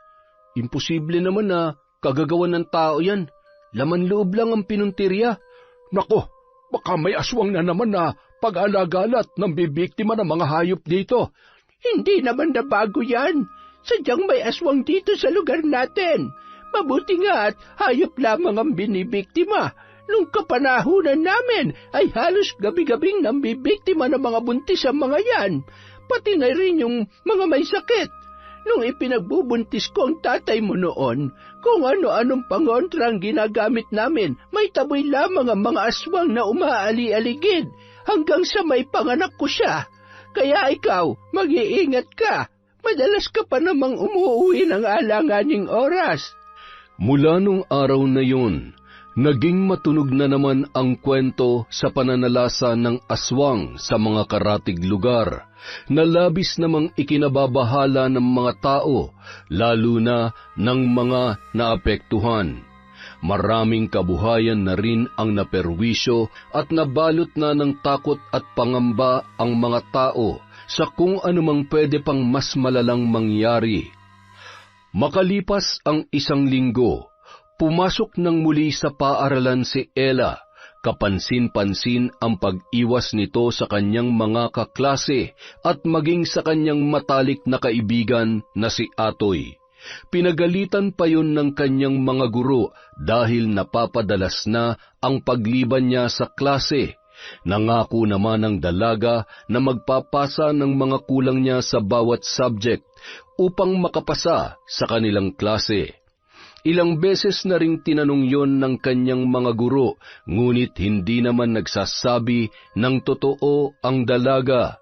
Imposible naman na kagagawan ng tao yan. Laman loob lang ang pinuntirya. Nako, baka may aswang na naman na pag-alagalat ng bibiktima ng mga hayop dito. Hindi naman na bago yan. Sadyang may aswang dito sa lugar natin. Mabuti nga at hayop lamang ang binibiktima. Nung kapanahunan namin ay halos gabi-gabing nambibiktima ng mga buntis ang mga yan. Pati na rin yung mga may sakit. Nung ipinagbubuntis ko ang tatay mo noon, kung ano-anong pangontra ang ginagamit namin, may taboy lamang ang mga aswang na umaali-aligid hanggang sa may panganak ko siya. Kaya ikaw, mag-iingat ka. Madalas ka pa namang umuwi ng alanganing oras. Mula nung araw na yun, naging matunog na naman ang kwento sa pananalasa ng aswang sa mga karatig lugar, na labis namang ikinababahala ng mga tao, lalo na ng mga naapektuhan. Maraming kabuhayan na rin ang naperwisyo at nabalot na ng takot at pangamba ang mga tao sa kung anumang pwede pang mas malalang mangyari. Makalipas ang 1 linggo, pumasok nang muli sa paaralan si Ella. Kapansin-pansin ang pag-iwas nito sa kanyang mga kaklase at maging sa kanyang matalik na kaibigan na si Atoy. Pinagalitan pa yun ng kanyang mga guro dahil napapadalas na ang pagliban niya sa klase. Nangako naman ng dalaga na magpapasa ng mga kulang niya sa bawat subject upang makapasa sa kanilang klase. Ilang beses na ring tinanong yon ng kanyang mga guro, ngunit hindi naman nagsasabi ng totoo ang dalaga.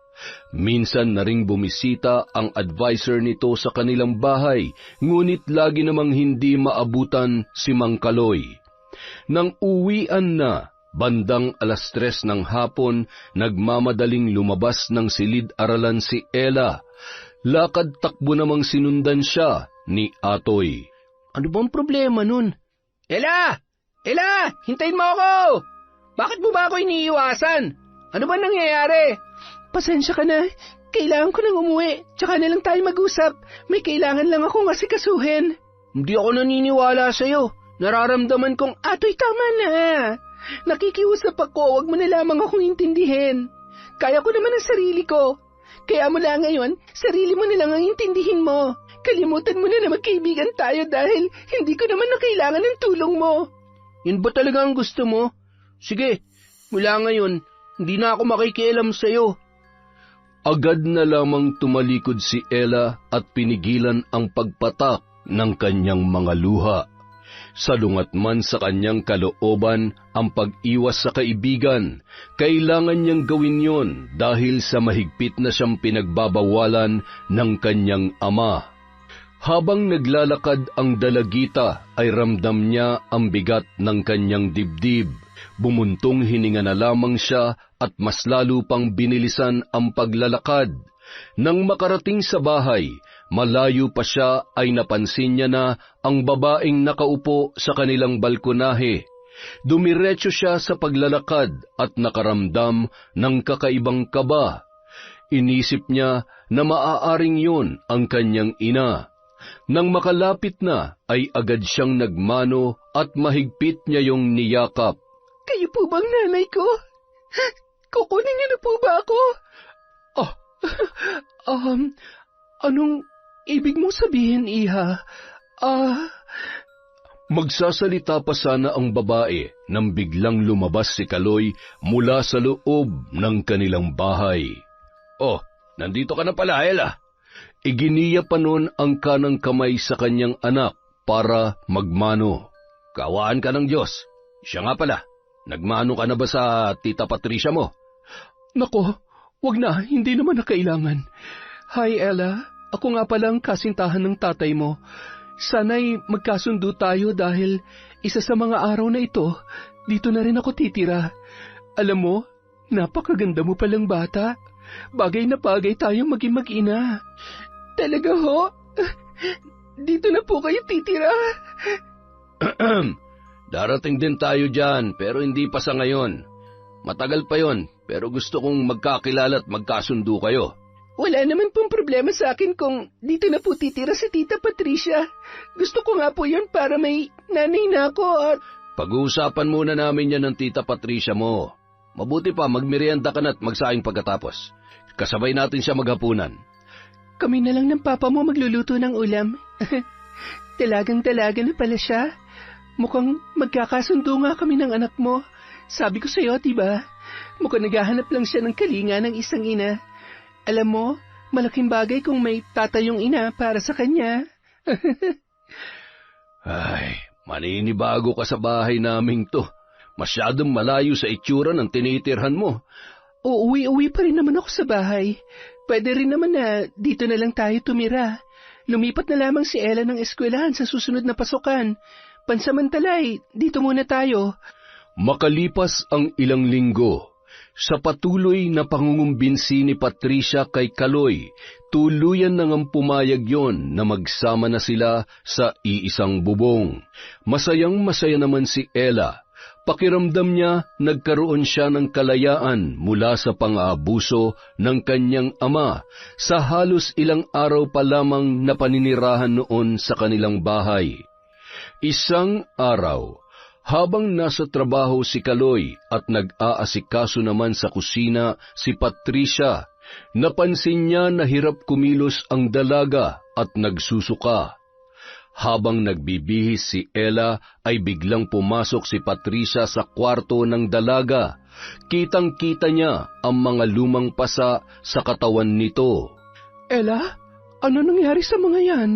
Minsan na ring bumisita ang advisor nito sa kanilang bahay, ngunit lagi namang hindi maabutan si Mang Kaloy. Nang uwian na, bandang 3:00 ng hapon, nagmamadaling lumabas ng silid-aralan si Ella. Lakad-takbo namang sinundan siya ni Atoy. Ano bang problema nun? Ella! Ella! Hintayin mo ako! Bakit mo ba ako iniiwasan? Ano ba nangyayari? Pasensya ka na. Kailangan ko nang umuwi. Tsaka na lang tayo mag-usap. May kailangan lang akong asikasuhin. Hindi ako naniniwala sa'yo. Nararamdaman kong Atoy, tama na. Nakikiusap ako. Huwag mo na lamang akong intindihin. Kaya ko naman ang sarili ko. Kaya mula ngayon, sarili mo na lang ang intindihin mo. Kalimutan mo na magkaibigan tayo dahil hindi ko naman na kailangan ng tulong mo. Yun ba talaga ang gusto mo? Sige, mula ngayon, hindi na ako makikialam sa'yo. Agad na lamang tumalikod si Ella at pinigilan ang pagpatak ng kanyang mga luha. Salungat man sa kanyang kalooban ang pag-iwas sa kaibigan, kailangan niyang gawin yon dahil sa mahigpit na siyang pinagbabawalan ng kanyang ama. Habang naglalakad ang dalagita ay ramdam niya ang bigat ng kanyang dibdib. Bumuntong hininga na lamang siya at mas lalo pang binilisan ang paglalakad. Nang makarating sa bahay, malayo pa siya ay napansin niya na ang babaeng nakaupo sa kanilang balkonahe. Dumiretso siya sa paglalakad at nakaramdam ng kakaibang kaba. Inisip niya na maaaring yun ang kanyang ina. Nang makalapit na, ay agad siyang nagmano at mahigpit niya yung niyakap. Kayo po bang nanay ko? Kukunin niyo na po ba ako? Anong ibig mong sabihin, Iha? Magsasalita pa sana ang babae nang biglang lumabas si Kaloy mula sa loob ng kanilang bahay. Nandito ka na pala, Ella. Iginiya pa noon ang kanang kamay sa kanyang anak para magmano. Kawaan ka ng Diyos. Siya nga pala, nagmano ka na ba sa Tita Patricia mo? Nako, wag na, hindi naman na kailangan. Hi, Ella. Ako nga pala ang kasintahan ng tatay mo. Sana'y magkasundo tayo dahil isa sa mga araw na ito, dito na rin ako titira. Alam mo, napakaganda mo palang bata. Bagay na bagay tayong maging mag-ina. Talaga ho? Dito na po kayo titira? Darating din tayo dyan, pero hindi pa sa ngayon. Matagal pa yon, pero gusto kong magkakilala at magkasundo kayo. Wala naman pong problema sa akin kung dito na po titira si Tita Patricia. Gusto ko nga po yun para may nanay na ako at... Pag-uusapan muna namin yan ng Tita Patricia mo. Mabuti pa, magmerienda ka na at magsaing pagkatapos. Kasabay natin siya maghapunan. Kami na lang ng papa mo magluluto ng ulam. Dalagang-dalaga na pala siya. Mukhang magkakasundo nga kami ng anak mo. Sabi ko sa'yo, diba? Mukhang naghahanap lang siya ng kalinga ng isang ina. Alam mo, malaking bagay kung may tatayong ina para sa kanya. Ay, maninibago ka sa bahay naming to. Masyadong malayo sa itsura ng tinitirhan mo. Uuwi-uwi pa rin naman ako sa bahay. Pwede rin naman na dito na lang tayo tumira. Lumipat na lamang si Ella ng eskwelahan sa susunod na pasukan. Pansamantalay, dito muna tayo. Makalipas ang ilang linggo, Sa patuloy na pangungumbinsi ni Patricia kay Kaloy, tuluyan na ngang pumayag yon na magsama na sila sa iisang bubong. Masayang-masaya naman si Ella. Pakiramdam niya nagkaroon siya ng kalayaan mula sa pang-aabuso ng kanyang ama sa halos ilang araw pa lamang na paninirahan noon sa kanilang bahay. Isang araw, habang nasa trabaho si Kaloy at nag-aasikaso naman sa kusina si Patricia, napansin niya na hirap kumilos ang dalaga at nagsusuka. Habang nagbibihis si Ella ay biglang pumasok si Patricia sa kwarto ng dalaga. Kitang-kita niya ang mga lumang pasa sa katawan nito. Ella, ano nangyari sa mga yan?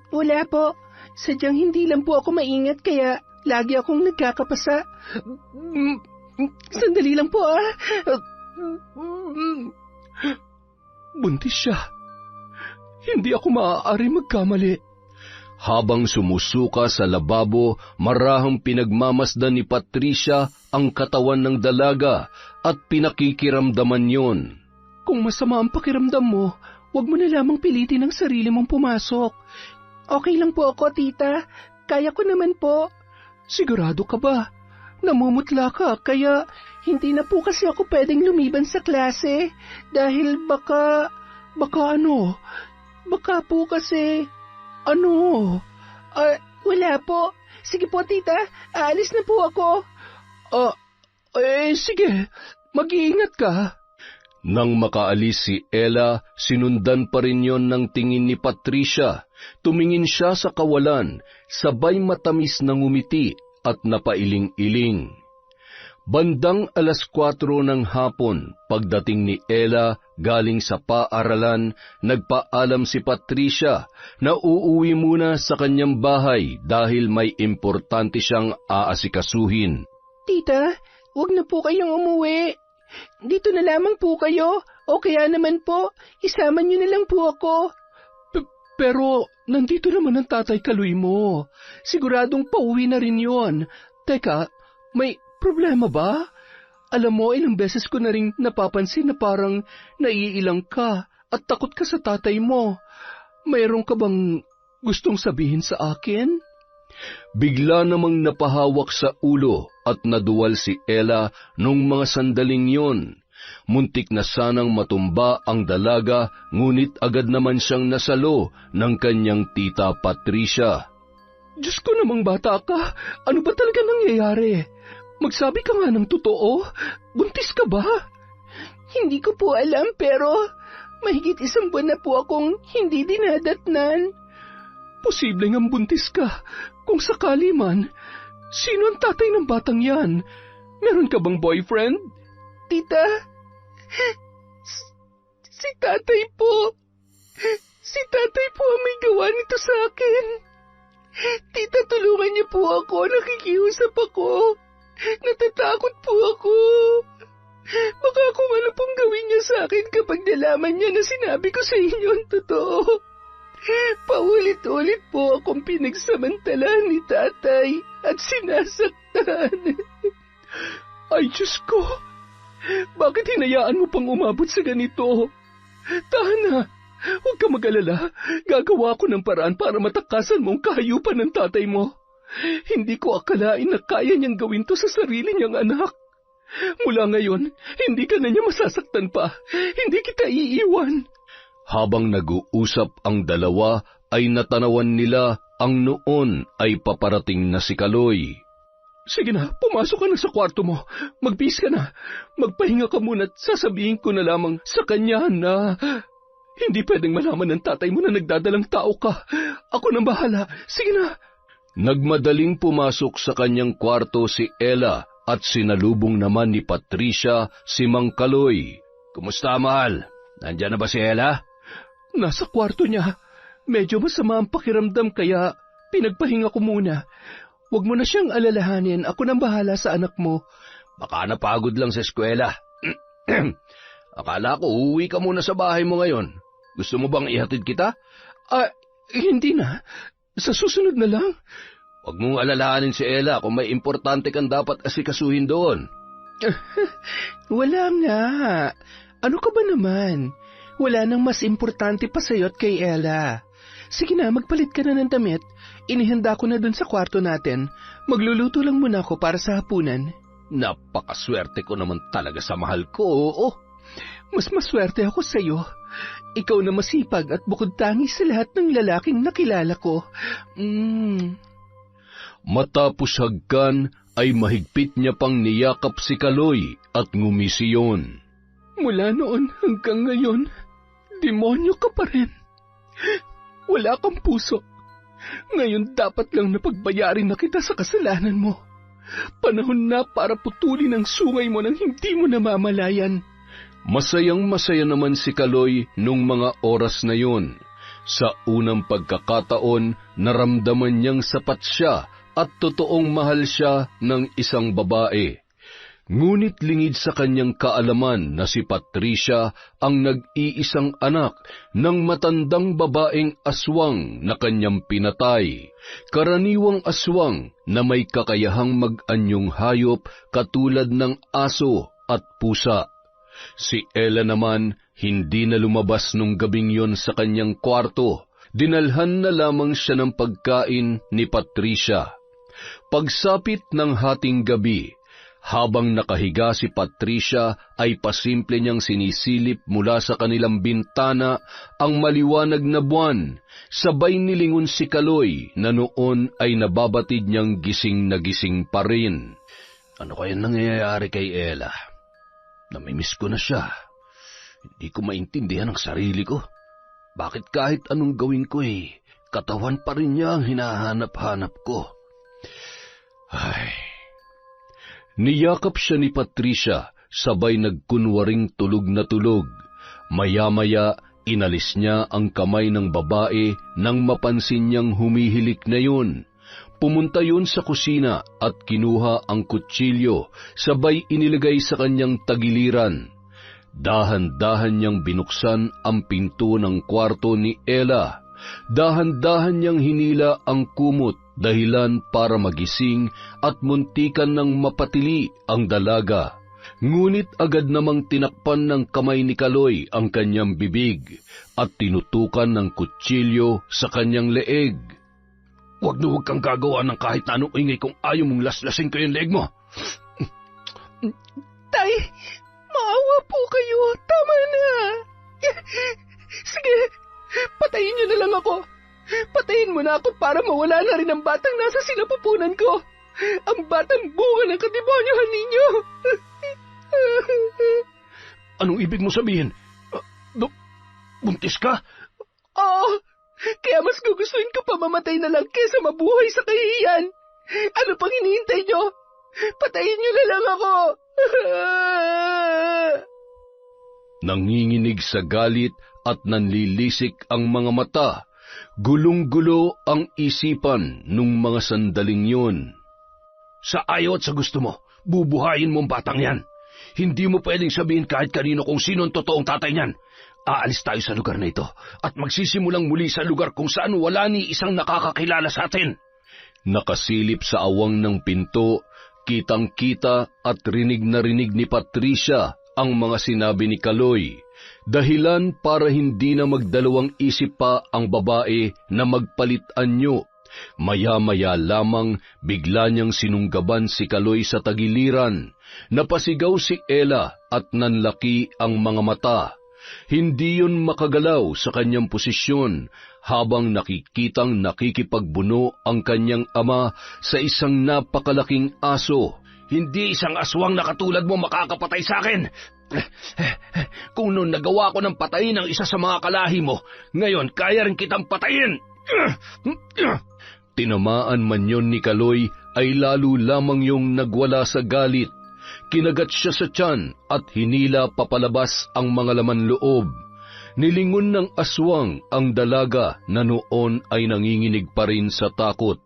Wala po. Sadyang hindi lang po ako maingat kaya lagi akong nagkakapasa. Sandali lang po Buntis siya. Hindi ako maaari magkamali. Habang sumusuka sa lababo, marahang pinagmamasdan ni Patricia ang katawan ng dalaga at pinakikiramdaman yon. Kung masama ang pakiramdam mo, huwag mo na lamang pilitin ang sarili mong pumasok. Okay lang po ako, tita. Kaya ko naman po. Sigurado ka ba? Namumutla ka, kaya hindi na po kasi ako pwedeng lumiban sa klase. Dahil baka po kasi... wala po. Sige po, tita. Aalis na po ako. Sige. Mag-iingat ka. Nang makaalis si Ella, sinundan pa rin yon ng tingin ni Patricia. Tumingin siya sa kawalan, sabay matamis na ngumiti at napailing-iling. Bandang 4:00 ng hapon, pagdating ni Ella galing sa paaralan, nagpaalam si Patricia na uuwi muna sa kanyang bahay dahil may importante siyang aasikasuhin. Tita, huwag na po kayong umuwi. Dito na lamang po kayo, o kaya naman po, isama niyo na lang po ako. Pero nandito naman ang tatay Kaloy mo. Siguradong pauwi na rin yon. Teka, may problema ba? Alam mo, ilang beses ko na rin napapansin na parang naiilang ka at takot ka sa tatay mo. Mayroon ka bang gustong sabihin sa akin? Bigla namang napahawak sa ulo at naduwal si Ella nung mga sandaling yon. Muntik na sanang matumba ang dalaga, ngunit agad naman siyang nasalo ng kanyang tita Patricia. Diyos ko namang bata ka, ano ba talaga nangyayari? Magsabi ka nga ng totoo, buntis ka ba? Hindi ko po alam pero mahigit 1 buwan na po akong hindi dinadatnan. Posible ngang buntis ka. Kung sakali man, sino ang tatay ng batang yan? Meron ka bang boyfriend? Tita, si tatay po. Si tatay po ang may gawa nito sa akin. Tita, tulungan niyo po ako. Nakikiusap ako. Natatakot po ako. Baka kung ano pong gawin niya sa akin kapag nalaman niya na sinabi ko sa inyo ang totoo. Paulit-ulit po akong pinagsamantalahan ni tatay at sinasaktan. Ay, Diyos ko! Bakit hinayaan mo pang umabot sa ganito? Tana, huwag ka mag-alala. Gagawa ko ng paraan para matakasan mo ang kahayupan ng tatay mo. Hindi ko akalain na kaya niyang gawin to sa sarili niyang anak. Mula ngayon, hindi ka na niya masasaktan pa. Hindi kita iiwan. Habang nag-uusap ang dalawa, ay natanawan nila ang noon ay paparating na si Kaloy. Sige na, pumasok ka na sa kwarto mo. Magbihis ka na. Magpahinga ka muna at sasabihin ko na lamang sa kanya na hindi pwedeng malaman ng tatay mo na nagdadalang tao ka. Ako nang bahala. Sige na. Nagmadaling pumasok sa kanyang kwarto si Ella at sinalubong naman ni Patricia si Mang Kaloy. Kumusta, mahal? Nandiyan na ba si Ella? Nasa kwarto niya. Medyo masama ang pakiramdam kaya pinagpahinga ko muna. Huwag mo na siyang alalahanin. Ako nang bahala sa anak mo. Baka napagod lang sa eskwela. Akala ko uuwi ka muna sa bahay mo ngayon. Gusto mo bang ihatid kita? Hindi na. Sa susunod na lang. Huwag mong alalahanin si Ella kung may importante kang dapat asikasuhin doon. Wala nga. Ano ka ba naman? Wala nang mas importante pa sa'yo at kay Ella. Sige na, magpalit ka na ng damit. Inihanda ko na dun sa kwarto natin. Magluluto lang muna ako para sa hapunan. Napakaswerte ko naman talaga sa mahal ko, oo. Mas maswerte ako sa'yo. Ikaw na masipag at bukod tangi sa lahat ng lalaking nakilala ko. Matapos hagkan ay mahigpit niya pang niyakap si Kaloy at ngumisi yun. Mula noon hanggang ngayon, demonyo ka pa rin. Wala kang puso. Ngayon dapat lang napagbayarin na kita sa kasalanan mo. Panahon na para putulin ang sungay mo nang hindi mo namamalayan. Masayang-masaya naman si Kaloy nung mga oras na yun. Sa unang pagkakataon, naramdaman niyang sapat siya at totoong mahal siya ng isang babae. Ngunit lingid sa kanyang kaalaman na si Patricia ang nag-iisang anak ng matandang babaeng aswang na kanyang pinatay. Karaniwang aswang na may kakayahang mag-anyong hayop katulad ng aso at pusa. Si Ella naman hindi na lumabas nung gabing yon sa kanyang kwarto. Dinalhan na lamang siya ng pagkain ni Patricia. Pagsapit ng hating gabi, habang nakahiga si Patricia ay pasimple niyang sinisilip mula sa kanilang bintana ang maliwanag na buwan. Sabay nilingon si Kaloy na noon ay nababatid niyang gising na gising pa rin. Ano kaya nangyayari kay Ella? Namimiss ko na siya. Hindi ko maintindihan ang sarili ko. Bakit kahit anong gawin ko katawan pa rin niya ang hinahanap-hanap ko? Ay... Niyakap siya ni Patricia, sabay nagkunwaring tulog na tulog. Maya-maya, inalis niya ang kamay ng babae nang mapansin niyang humihilik na yun. Pumunta yun sa kusina at kinuha ang kutsilyo, sabay inilagay sa kanyang tagiliran. Dahan-dahan niyang binuksan ang pinto ng kwarto ni Ella. Dahan-dahan niyang hinila ang kumot, dahilan para magising at muntikan ng mapatili ang dalaga. Ngunit agad namang tinakpan ng kamay ni Kaloy ang kanyang bibig at tinutukan ng kutsilyo sa kanyang leeg. Huwag na huwag kang gagawa ng kahit na anong ingay kung ayaw mong laslasin ko yung leeg mo. Tay, maawa po kayo. Tama na. Sige, patayin niyo na lang ako. Patayin mo na ako para mawala na rin ang batang nasa sinapupunan ko. Ang batang bunga ng kademonyohan ninyo. Anong ibig mo sabihin? Buntis ka? Oo, kaya mas gugustuhin ko pa mamatay na lang kesa mabuhay sa kahihiyan. Ano pang hinihintay nyo? Patayin nyo na lang ako. Nanginginig sa galit at nanlilisik ang mga mata. Gulong-gulo ang isipan nung mga sandaling yun. Sa ayaw at sa gusto mo, bubuhayin mo ang batang yan. Hindi mo pwedeng sabihin kahit kanino kung sino ang totoong tatay niyan. Aalis tayo sa lugar na ito at magsisimulang muli sa lugar kung saan wala ni isang nakakakilala sa atin. Nakasilip sa awang ng pinto, kitang-kita at rinig na rinig ni Patricia ang mga sinabi ni Kaloy. Dahilan para hindi na magdalawang isip pa ang babae na magpalit anyo. Maya-maya lamang bigla niyang sinunggaban si Kaloy sa tagiliran. Napasigaw si Ella at nanlaki ang mga mata. Hindi yun makagalaw sa kanyang posisyon habang nakikitang nakikipagbuno ang kanyang ama sa isang napakalaking aso. Hindi isang aswang na katulad mo makakapatay sa akin. Kung noon nagawa ko ng patayin ang isa sa mga kalahi mo, ngayon kaya rin kitang patayin. Tinamaan man yon ni Kaloy ay lalo lamang yung nagwala sa galit. Kinagat siya sa tiyan at hinila papalabas ang mga laman loob. Nilingon ng aswang ang dalaga na noon ay nanginginig pa rin sa takot.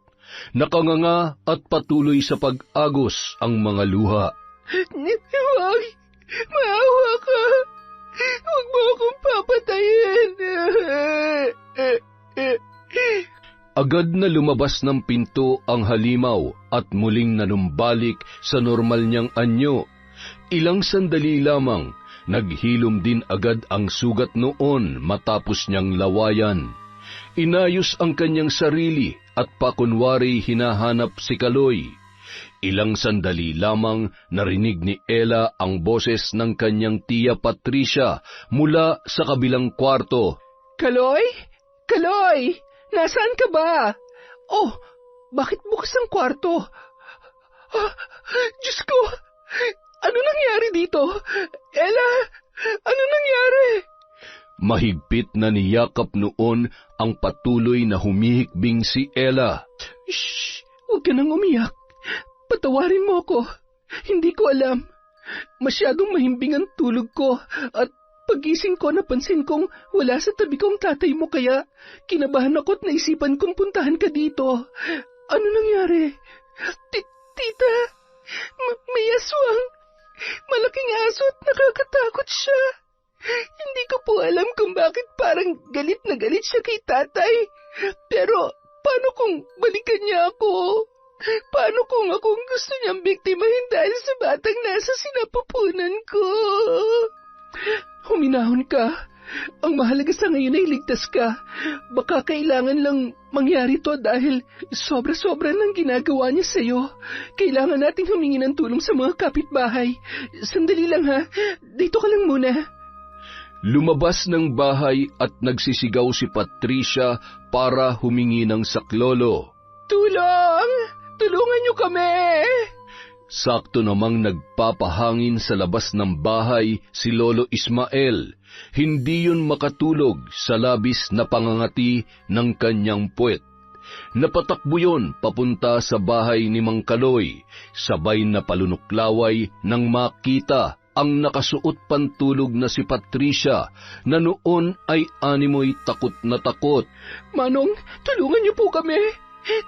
Nakanganga at patuloy sa pag-agos ang mga luha. Huwag! Maawa ka! Huwag mo akong papatayin! Agad na lumabas ng pinto ang halimaw at muling nanumbalik sa normal niyang anyo. Ilang sandali lamang, naghilom din agad ang sugat noon matapos niyang lawayan. Inayos ang kanyang sarili at pakunwari hinahanap si Kaloy. Ilang sandali lamang narinig ni Ella ang boses ng kanyang tiya Patricia mula sa kabilang kwarto. Kaloy? Kaloy! Nasaan ka ba? Oh, bakit bukas ang kwarto? Diyos ko! Ano nangyari dito? Ella, ano nangyari? Mahigpit na niyakap noon ang patuloy na humihikbing si Ella. Shh! Huwag ka nang umiyak. Patawarin mo ako. Hindi ko alam. Masyadong mahimbing ang tulog ko at pagising ko napansin kong wala sa tabi kong tatay mo kaya kinabahan ako at naisipan kong puntahan ka dito. Ano nangyari? Tita, may aswang. Malaking aso at nakakatakot siya. Hindi ko po alam kung bakit parang galit na galit siya kay tatay. Pero paano kung balikan niya ako? Paano kung akong gusto niyang biktimahin dahil sa batang nasa sinapupunan ko? Huminahon ka. Ang mahalaga sa ngayon ay ligtas ka. Baka kailangan lang mangyari to dahil sobra-sobra ng ginagawa niya sa'yo. Kailangan nating humingi ng tulong sa mga kapitbahay. Sandali lang ha. Dito ka lang muna. Lumabas ng bahay at nagsisigaw si Patricia para humingi ng saklolo. Tulong! Tulungan niyo kami! Sakto namang nagpapahangin sa labas ng bahay si Lolo Ismael. Hindi yun makatulog sa labis na pangangati ng kanyang puwet. Napatakbo yun papunta sa bahay ni Mang Kaloy, sabay na palunuklaway nang makita ang nakasuot pantulog na si Patricia na noon ay animoy takot na takot. Manong, tulungan niyo po kami.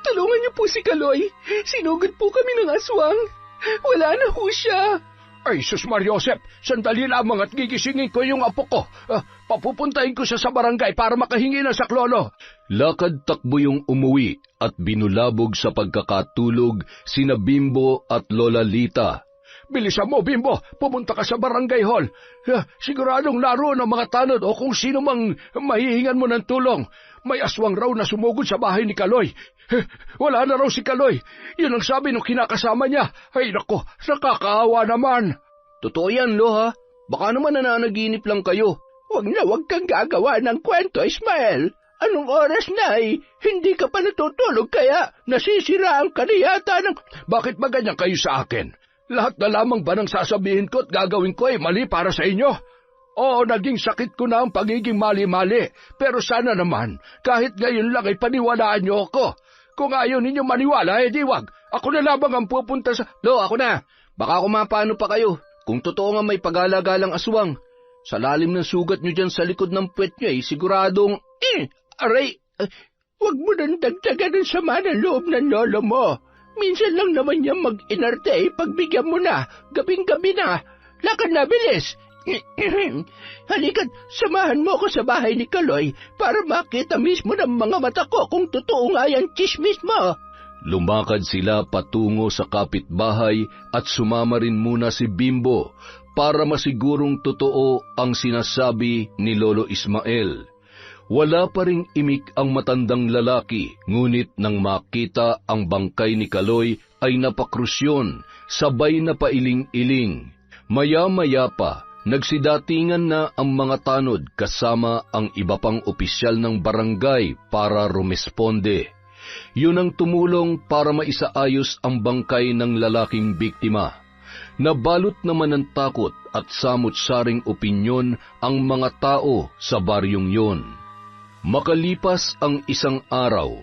Tulungan niyo po si Kaloy. Sinugod po kami ng aswang. Wala na ho siya. Ay, Sus Mariosep, sandali lamang at gigisingin ko yung apo ko. Papupuntahin ko siya sa barangay para makahingi ng saklolo. Lakad takbo yung umuwi at binulabog sa pagkakatulog sina Bimbo at Lola Lita. Bilisan mo, Bimbo, pumunta ka sa barangay hall. Siguradong naroon ang mga tanod o kung sino mang mahihingan mo ng tulong. May aswang raw na sumugod sa bahay ni Kaloy. Wala na raw si Kaloy. Yun ang sabi nung kinakasama niya. Ay nako, nakakaawa naman. Totoo yan, Lo, ha? Baka naman nananaginip lang kayo. Huwag kang gagawa ng kwento, Ismael. Anong oras na hindi ka pa natutulog kaya nasisiraan ka na yata ng... Bakit ba ganyan kayo sa akin? Lahat na lamang ba nang sasabihin ko at gagawin ko ay mali para sa inyo? Oo, naging sakit ko na ang pagiging mali-mali. Pero sana naman, kahit ngayon lang ay paniwalaan niyo ako. Kung ayaw ninyo maniwala, di wag. Ako na lamang ang pupunta sa... Lo, ako na. Baka kumapano pa kayo. Kung totoo nga may pag-alagalang aswang. Sa lalim ng sugat nyo dyan sa likod ng puwet nyo siguradong... Aray, wag mo nang dagdagan ang sama ng loob ng lolo mo. Minsan lang naman niya mag-inarte, pagbigyan mo na. Gabing-gabi na. Lakad na, bilis. Halika't samahan mo ako sa bahay ni Kaloy para makita mismo ng mga mata ko kung totoo nga yan chismis mo. Lumakad sila patungo sa kapitbahay at sumama rin muna si Bimbo para masigurong totoo ang sinasabi ni Lolo Ismael. Wala pa ring imik ang matandang lalaki, ngunit nang makita ang bangkay ni Kaloy ay napakrusyon, sabay na pailing-iling. Maya-maya pa, nagsidatingan na ang mga tanod kasama ang iba pang opisyal ng barangay para rumesponde. Yun ang tumulong para maisaayos ang bangkay ng lalaking biktima. Nabalot naman ng takot at samot-saring opinyon ang mga tao sa baryong yun. Makalipas ang isang araw,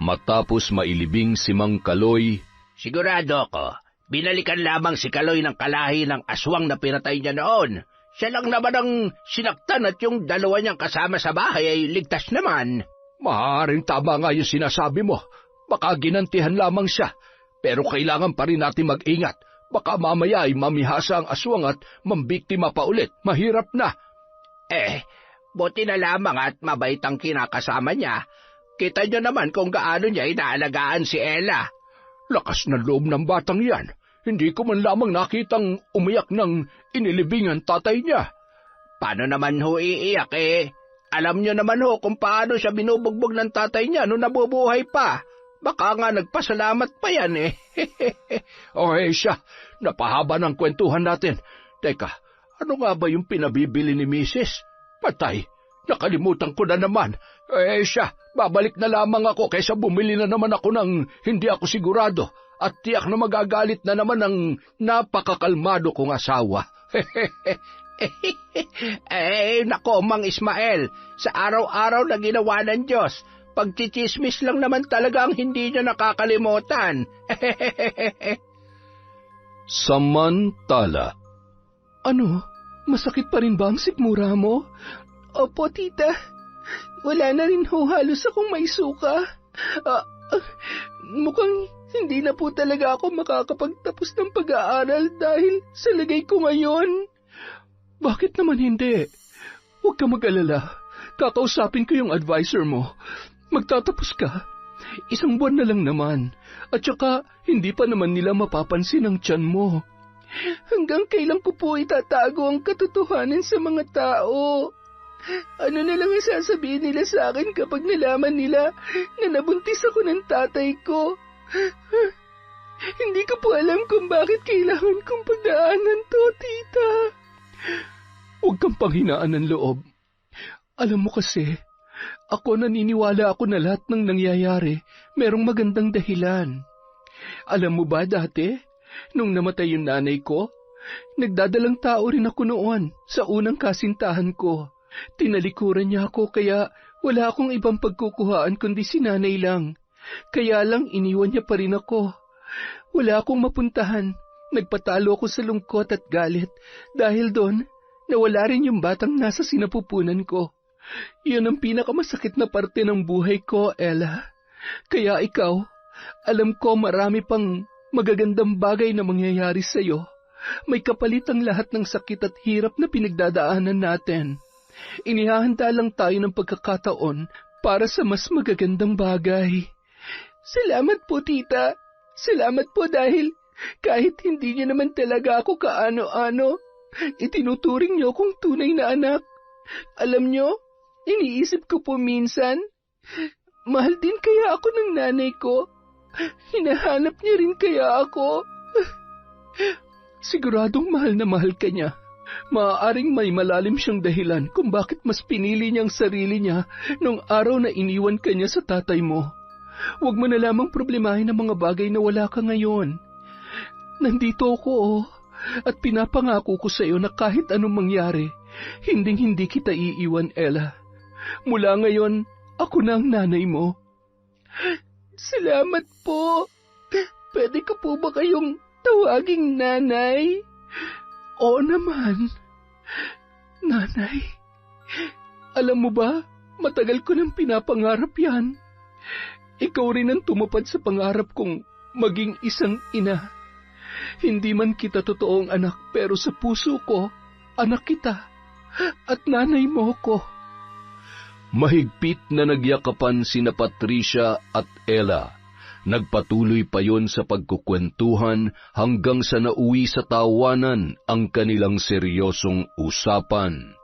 matapos mailibing si Mang Kaloy, sigurado ko, binalikan lamang si Kaloy ng kalahi ng aswang na pinatay niya noon. Siya lang naman ang sinaktan at yung dalawa niyang kasama sa bahay ay ligtas naman. Maaaring tama nga yung sinasabi mo. Baka ginantihan lamang siya. Pero kailangan pa rin natin mag-ingat. Baka mamaya ay mamihasa ang aswang at mambiktima pa ulit. Mahirap na. Buti na lamang at mabait ang kinakasama niya. Kita niyo naman kung gaano niya inaalagaan si Ella. Lakas na loob ng batang yan. hindi ko man lamang nakitang umiyak ng inilibingan tatay niya. Paano naman ho iiyak eh? Alam niyo naman ho kung paano siya binubugbog ng tatay niya nung nabubuhay pa. Baka nga nagpasalamat pa yan eh. Okay siya, napahaba ng kwentuhan natin. Teka, ano nga ba yung pinabibili ni Mrs.? Patay, nakalimutan ko na naman. Siya, babalik na lamang ako kaysa bumili na naman ako ng hindi ako sigurado at tiyak na magagalit na naman ang napakakalmado kong asawa. Nako, Mang Ismael, sa araw-araw na ginawa ng Diyos, pagchichismis lang naman talaga ang hindi niya nakakalimutan. Samantala. Ano? Masakit pa rin ba ang sikmura mo? Opo, tita. Wala na rin ho halos akong may suka. Mukhang hindi na po talaga ako makakapagtapos ng pag-aaral dahil sa lagay ko ngayon. Bakit naman hindi? Huwag ka mag-alala. Kakausapin ko yung advisor mo. Magtatapos ka. 1 buwan na lang naman. At saka, hindi pa naman nila mapapansin ang tiyan mo. Hanggang kailan ko po itatago ang katotohanan sa mga tao? Ano na lang ang sasabihin nila sa akin kapag nalaman nila na nabuntis ako ng tatay ko? Hindi ko po alam kung bakit kailangan kong pagdaanan to, tita. Huwag kang panghinaan ng loob. Alam mo kasi, ako naniniwala ako na lahat ng nangyayari merong magandang dahilan. Alam mo ba dati, nung namatay yung nanay ko, nagdadalang tao rin ako noon sa unang kasintahan ko. Tinalikuran niya ako kaya wala akong ibang pagkukuhaan kundi si nanay lang. Kaya lang iniwan niya pa rin ako. Wala akong mapuntahan. Nagpatalo ako sa lungkot at galit dahil doon nawala rin yung batang nasa sinapupunan ko. Yun ang pinakamasakit na parte ng buhay ko, Ella. Kaya ikaw, alam ko marami pang magagandang bagay na mangyayari sa'yo. May kapalit ang lahat ng sakit at hirap na pinagdadaanan natin. Inihahanda lang tayo ng pagkakataon para sa mas magagandang bagay. Salamat po, tita. Salamat po dahil kahit hindi niyo naman talaga ako kaano-ano, itinuturing niyo akong tunay na anak. Alam niyo, iniisip ko po minsan, mahal din kaya ako ng nanay ko. Hinahanap niya rin kaya ako. Siguradong mahal na mahal ka niya. Maaaring may malalim siyang dahilan kung bakit mas pinili niyang sarili niya nung araw na iniwan ka niya sa tatay mo. Huwag mo na lamang problemahin ang mga bagay na wala ka ngayon. Nandito ako, at pinapangako ko sa iyo na kahit anong mangyari, hinding-hindi kita iiwan, Ella. Mula ngayon, ako na ang nanay mo. Salamat po. Pwede ko po ba kayong tawaging nanay? Oo naman. Nanay, alam mo ba, matagal ko nang pinapangarap yan. Ikaw rin ang tumupad sa pangarap kong maging isang ina. Hindi man kita totoong anak pero sa puso ko, anak kita at nanay mo ko. Mahigpit na nagyakapan sina Patricia at Ella. Nagpatuloy pa yon sa pagkukwentuhan hanggang sa nauwi sa tawanan ang kanilang seryosong usapan.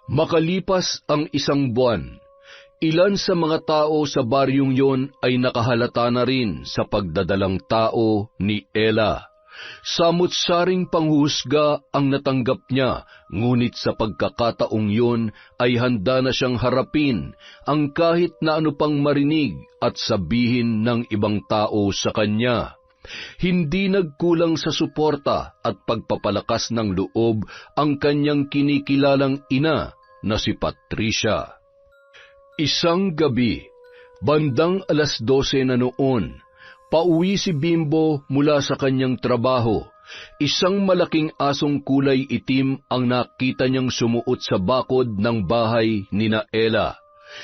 Makalipas ang 1 buwan, ilan sa mga tao sa baryong yon ay nakahalata na rin sa pagdadalang tao ni Ella. Samut-saring panghusga ang natanggap niya, ngunit sa pagkakataong yun ay handa na siyang harapin ang kahit na ano pang marinig at sabihin ng ibang tao sa kanya. Hindi nagkulang sa suporta at pagpapalakas ng loob ang kanyang kinikilalang ina na si Patricia. Isang gabi, bandang 12:00 na noon, pauwi si Bimbo mula sa kanyang trabaho. Isang malaking asong kulay itim ang nakita niyang sumuot sa bakod ng bahay ni Ella.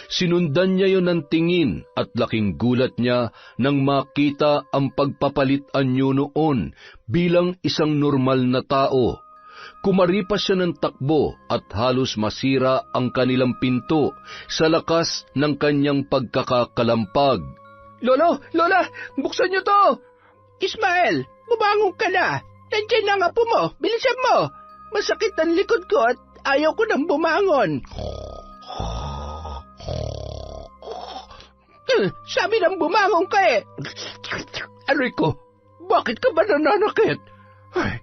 Sinundan niya yon ng tingin at laking gulat niya nang makita ang pagpapalit anyo noon bilang isang normal na tao. Kumaripas siya ng takbo at halos masira ang kanilang pinto sa lakas ng kanyang pagkakakalampag. Lolo! Lola! Buksan niyo to! Ismael! bumangon ka na. Nandiyan na ang apo mo, bilisan mo. Masakit ang likod ko at ayaw ko nang bumangon. Sabi nang bumangon ka eh. Aray ko, bakit ka ba nananakit? Ay,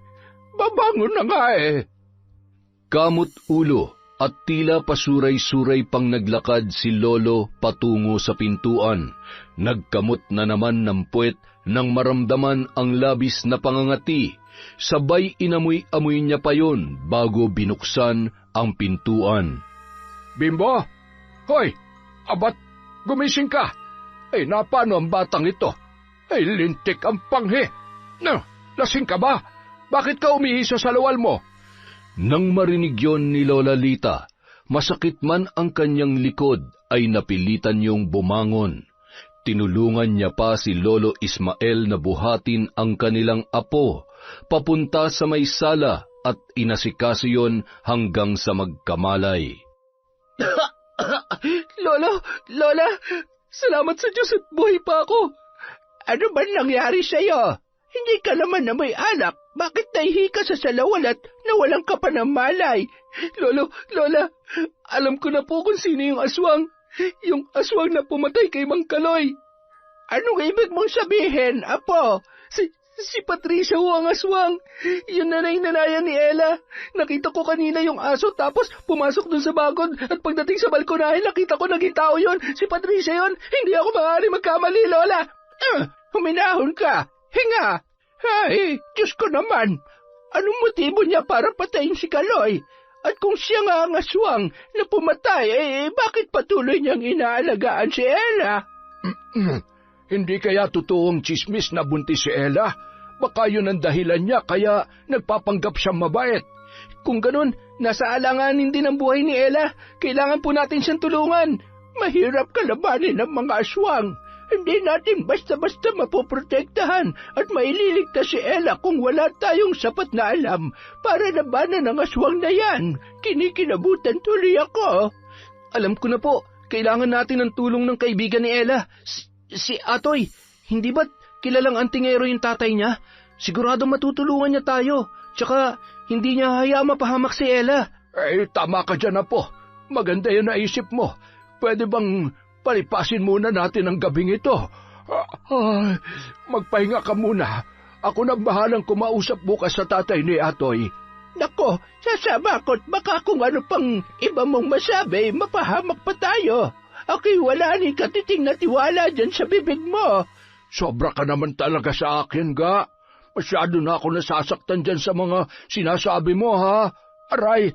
babangon na nga eh. Kamot ulo at tila pasuray-suray pang naglakad si Lolo patungo sa pintuan. Nagkamot na naman ng puwet nang maramdaman ang labis na pangangati. Sabay inamoy-amoy niya pa yon bago binuksan ang pintuan. Bimbo! Hoy! Abat! Gumising ka! Ay, napano ang batang ito? Ay, lintik ang panghi! No, lasing ka ba? Bakit ka umihi sa salawal mo? Nang marinig yon ni Lola Lita, masakit man ang kanyang likod ay napilitan niyong bumangon. Tinulungan niya pa si Lolo Ismael na buhatin ang kanilang apo, papunta sa may sala at inasikaso yon hanggang sa magkamalay. Lola, salamat sa Diyos at buhay pa ako. Ano ba nangyari sa'yo? Hindi ka naman na may anak. Bakit nahihi ka sa salawal at nawalan ka pa ng malay? Lola, alam ko na po kung sino yung aswang. Yung aswang na pumatay kay Mang Kaloy. Anong ibig mong sabihin, apo? Si Patricia ho ang aswang. Yung nanay-nanayan ni Ella. Nakita ko kanina yung aso tapos pumasok dun sa bagod at pagdating sa balkonahe nakita ko naging tao yun. Si Patricia yun. Hindi ako maaari magkamali, Lola. Huminahon ka. Hinga. Ay, Diyos ko naman. Anong motibo niya para patayin si Kaloy? At kung siya nga ang aswang na pumatay, bakit patuloy niyang inaalagaan si Ella? Hindi kaya totoong chismis na buntis si Ella? Baka yun ang dahilan niya kaya nagpapanggap siyang mabait. Kung ganun, nasa alanganin din ang buhay ni Ella. Kailangan po natin siyang tulungan. Mahirap kalabanin ng mga aswang. Hindi natin basta-basta mapoprotektahan at maililigtas si Ella kung wala tayong sapat na alam para labanan ang aswang na yan. Kinikilabutan tuloy ako. Alam ko na po, kailangan natin ng tulong ng kaibigan ni Ella. Si Atoy, hindi ba't kilalang antingero yung tatay niya? Siguradong matutulungan niya tayo. Tsaka, hindi niya hayaan mapahamak si Ella. Tama ka dyan, Apo. Maganda yung naisip mo. Pwede bang palipasin muna natin ang gabing ito? Magpahinga ka muna. Ako nang bahalang kumausap bukas sa tatay ni Atoy. Nako, sasabakot baka kung ano pang iba mong masabi, mapahamak pa tayo. Ako'y wala ni katiting na tiwala dyan sa bibig mo. Sobra ka naman talaga sa akin, ga. Masyado na ako nasasaktan dyan sa mga sinasabi mo, ha? Aray,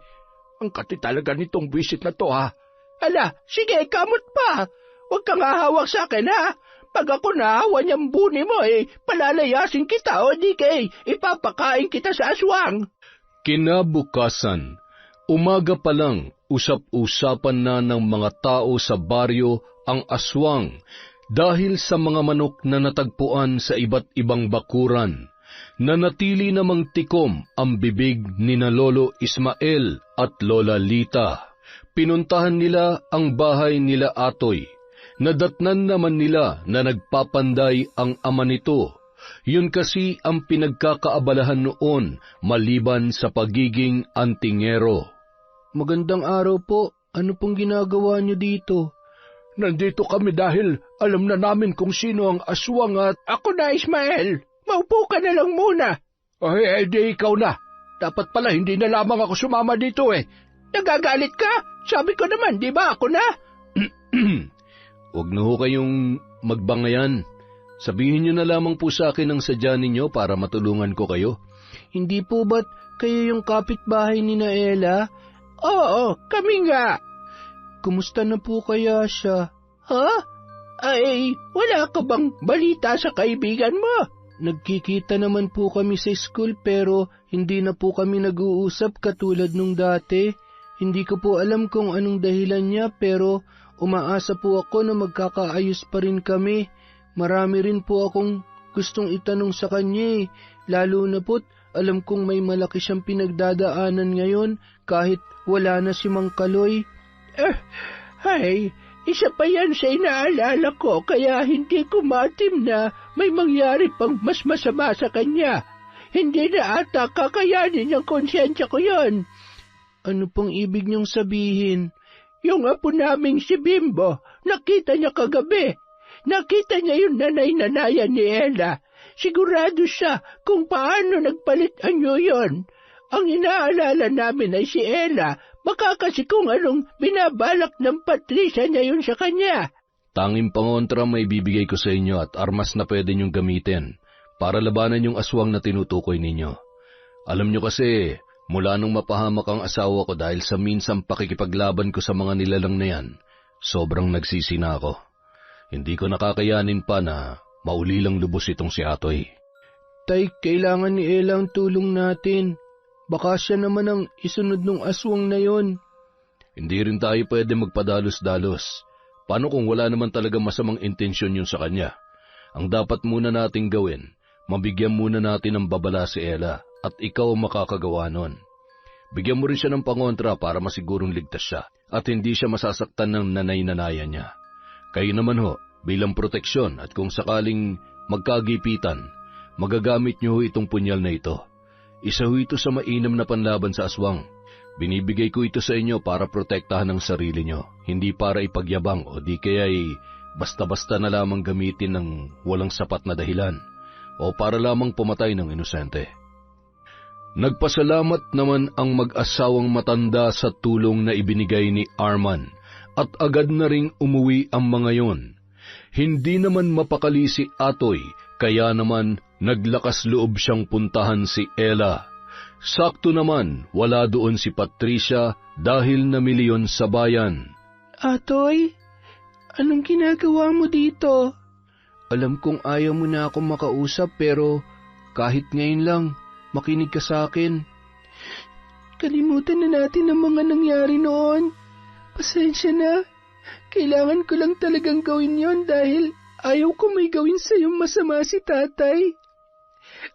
ang kati talaga nitong visit na to, ha? Ala, sige, kamot pa. Huwag kang hahawak sa akin, ha? Pag ako nahawa niyang buni mo, palalayasin kita o di kay ipapakain kita sa aswang. Kinabukasan, umaga pa lang, usap-usapan na ng mga tao sa baryo ang aswang dahil sa mga manok na natagpuan sa iba't ibang bakuran. Nanatili namang tikom ang bibig ni na Lolo Ismael at Lola Lita. Pinuntahan nila ang bahay nila Atoy. Nadatnan naman nila na nagpapanday ang ama nito. Yun kasi ang pinagkakaabalahan noon maliban sa pagiging antingero. Magandang araw po. Ano pong ginagawa niyo dito? Nandito kami dahil alam na namin kung sino ang aswang at... Ako na, Ismael. Maupo ka na lang muna. Ay, di ikaw na. Dapat pala hindi na lamang ako sumama dito eh. Nagagalit ka? Sabi ko naman, di ba ako na? Huwag na ho kayong magbangayan. Sabihin niyo na lamang po sa akin ang sadya ninyo para matulungan ko kayo. Hindi po ba't kayo yung kapitbahay ni na Ella? Oo, kami nga. Kumusta na po kaya siya? Ha? Ay, wala ka bang balita sa kaibigan mo? Nagkikita naman po kami sa school pero hindi na po kami nag-uusap katulad nung dati. Hindi ko po alam kung anong dahilan niya pero umaasa po ako na magkakaayos pa rin kami. Marami rin po akong gustong itanong sa kanya lalo na po't alam kong may malaki siyang pinagdadaanan ngayon kahit wala na si Mang Kaloy. Ay, isa pa yan sa inaalala ko kaya hindi ko matim na may mangyari pang mas masama sa kanya. Hindi na ata kakayanin ng konsyensya ko yon. Ano pong ibig niyong sabihin? Yung apo naming si Bimbo, nakita niya kagabi. Nakita niya yung nanay-nanayan ni Ella. Sigurado siya kung paano nagpalit anyo yon. Ang inaalala namin ay si Ella, baka kasi kung anong binabalak ng Patricia niya yun sa kanya. Tanging pangontra may bibigay ko sa inyo at armas na pwede niyong gamitin para labanan yung aswang na tinutukoy ninyo. Alam niyo kasi, mula nung mapahamak ang asawa ko dahil sa minsang pakikipaglaban ko sa mga nilalang na yan, sobrang nagsisi na ako. Hindi ko nakakayanin pa na maulilang lubos itong si Atoy. Tay, kailangan ni Ella ang tulong natin. Baka siya naman ang isunod ng aswang na yon. Hindi rin tayo pwede magpadalos-dalos. Paano kung wala naman talaga masamang intensyon yun sa kanya? Ang dapat muna nating gawin, mabigyan muna natin ng babala si Ella at ikaw makakagawa nun. Bigyan mo rin siya ng pangontra para masigurong ligtas siya at hindi siya masasaktan ng nanay-nanayan niya. Kayo naman ho, bilang proteksyon at kung sakaling magkagipitan, magagamit niyo ho itong punyal na ito. Isa ho ito sa mainam na panlaban sa aswang. Binibigay ko ito sa inyo para protektahan ang sarili nyo, hindi para ipagyabang o di kaya'y basta-basta na lamang gamitin ng walang sapat na dahilan o para lamang pumatay ng inosente. Nagpasalamat naman ang mag-asawang matanda sa tulong na ibinigay ni Arman at agad na ring umuwi ang mga yon. Hindi naman mapakali si Atoy, kaya naman naglakas loob siyang puntahan si Ella. Sakto naman, wala doon si Patricia dahil namili yon sa bayan. Atoy, anong ginagawa mo dito? Alam kong ayaw mo na akong makausap pero kahit ngayon lang, makinig ka sa akin. Kalimutan na natin ang mga nangyari noon. Pasensya na. Kailangan ko lang talagang gawin yon dahil ayaw ko may gawin sa'yong masama si tatay.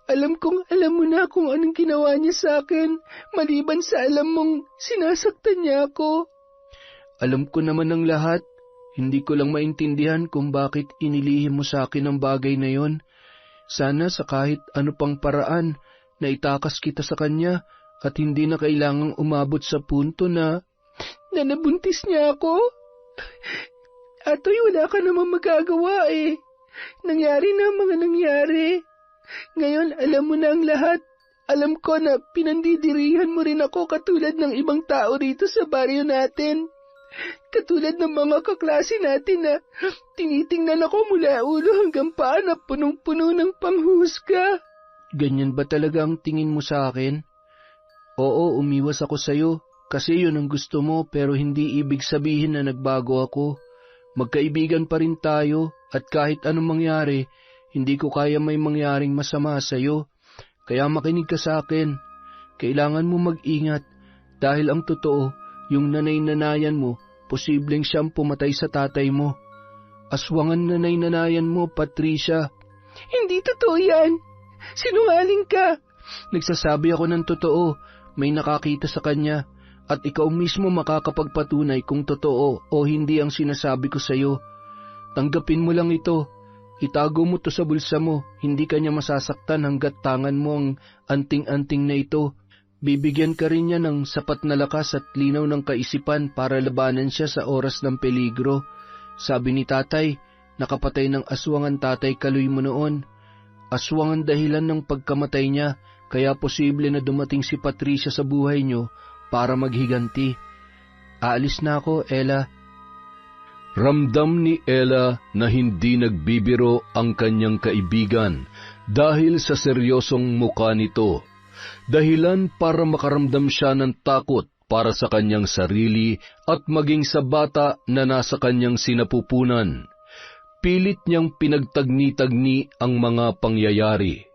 Alam kong alam mo na kung anong ginawa niya sa akin, maliban sa alam mong sinasaktan niya ako. Alam ko naman ang lahat. Hindi ko lang maintindihan kung bakit inilihim mo sa akin ang bagay na yon. Sana sa kahit ano pang paraan na itakas kita sa kanya at hindi na kailangang umabot sa punto na nabuntis niya ako. Atoy, wala ka naman magagawa eh. Nangyari na ang mga nangyari. Ngayon, alam mo na ang lahat. Alam ko na pinandidirihan mo rin ako katulad ng ibang tao rito sa baryo natin. Katulad ng mga kaklase natin na tinitingnan ako mula ulo hanggang paa na punong-puno ng panghusga. Ganyan ba talaga ang tingin mo sa akin? Oo, umiwas ako sa'yo. Kasi yun ang gusto mo pero hindi ibig sabihin na nagbago ako. Magkaibigan pa rin tayo at kahit anong mangyari, hindi ko kaya may mangyaring masama sa'yo. Kaya makinig ka sa akin. Kailangan mo mag-ingat dahil ang totoo, yung nanay-nanayan mo, posibleng siyang pumatay sa tatay mo. Aswangan nanay-nanayan mo, Patricia. Hindi totoo yan. Sinungaling ka. Nagsasabi ako ng totoo. May nakakita sa kanya. At ikaw mismo makakapagpatunay kung totoo o hindi ang sinasabi ko sa iyo. Tanggapin mo lang ito. Itago mo to sa bulsa mo. Hindi ka niya masasaktan hanggat tangan mo ang anting-anting na ito. Bibigyan ka rin niya ng sapat na lakas at linaw ng kaisipan para labanan siya sa oras ng peligro. Sabi ni tatay, nakapatay ng aswang ang tatay Kaloy mo noon. Aswang ang dahilan ng pagkamatay niya, kaya posible na dumating si Patricia sa buhay niyo para maghiganti. Aalis na ako, Ella. Ramdam ni Ella na hindi nagbibiro ang kanyang kaibigan dahil sa seryosong mukha nito. Dahilan para makaramdam siya ng takot para sa kanyang sarili at maging sa bata na nasa kanyang sinapupunan. Pilit niyang pinagtagni-tagni ang mga pangyayari.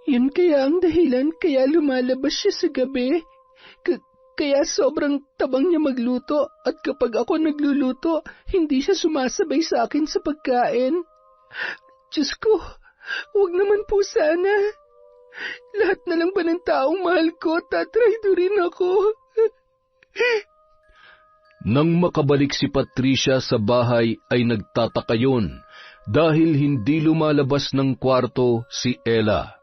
Yun kaya ang dahilan kaya lumalabas siya sa gabi? Kaya sobrang tabang niya magluto at kapag ako nagluluto, hindi siya sumasabay sa akin sa pagkain. Diyos ko, huwag naman po sana. Lahat na lang ba ng taong mahal ko, tatraydurin ako? Nang makabalik si Patricia sa bahay ay nagtataka yun dahil hindi lumalabas ng kwarto si Ella.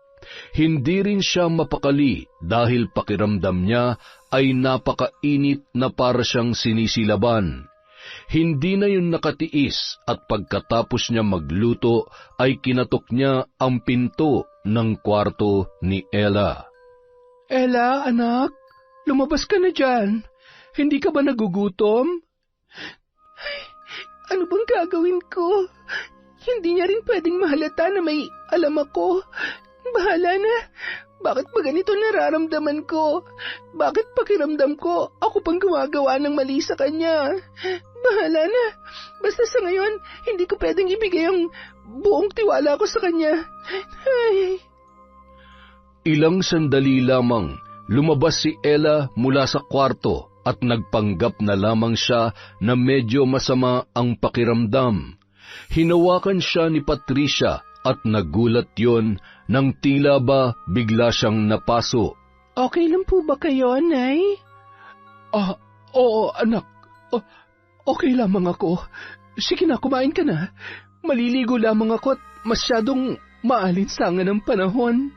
Hindi rin siya mapakali dahil pakiramdam niya ay napakainit na para siyang sinisilaban. Hindi na yun nakatiis at pagkatapos niya magluto ay kinatok niya ang pinto ng kwarto ni Ella. Ella, anak, lumabas ka na dyan. Hindi ka ba nagugutom? Ay, ano bang gagawin ko? Hindi niya rin pwedeng mahalata na may alam ako. Bahala na. Bakit ba ganito nararamdaman ko? Bakit pakiramdam ko ako pang gumagawa ng mali sa kanya? Bahala na. Basta sa ngayon, hindi ko pwedeng ibigay ang buong tiwala ko sa kanya. Ay. Ilang sandali lamang, lumabas si Ella mula sa kwarto at nagpanggap na lamang siya na medyo masama ang pakiramdam. Hinawakan siya ni Patricia at nagulat yon nang tila ba bigla siyang napaso. Okay lang po ba kayo, Nay? Oo, anak. Okay lamang ako. Sige na, kumain ka na. Maliligo lamang ako at masyadong maalinsangan ang panahon.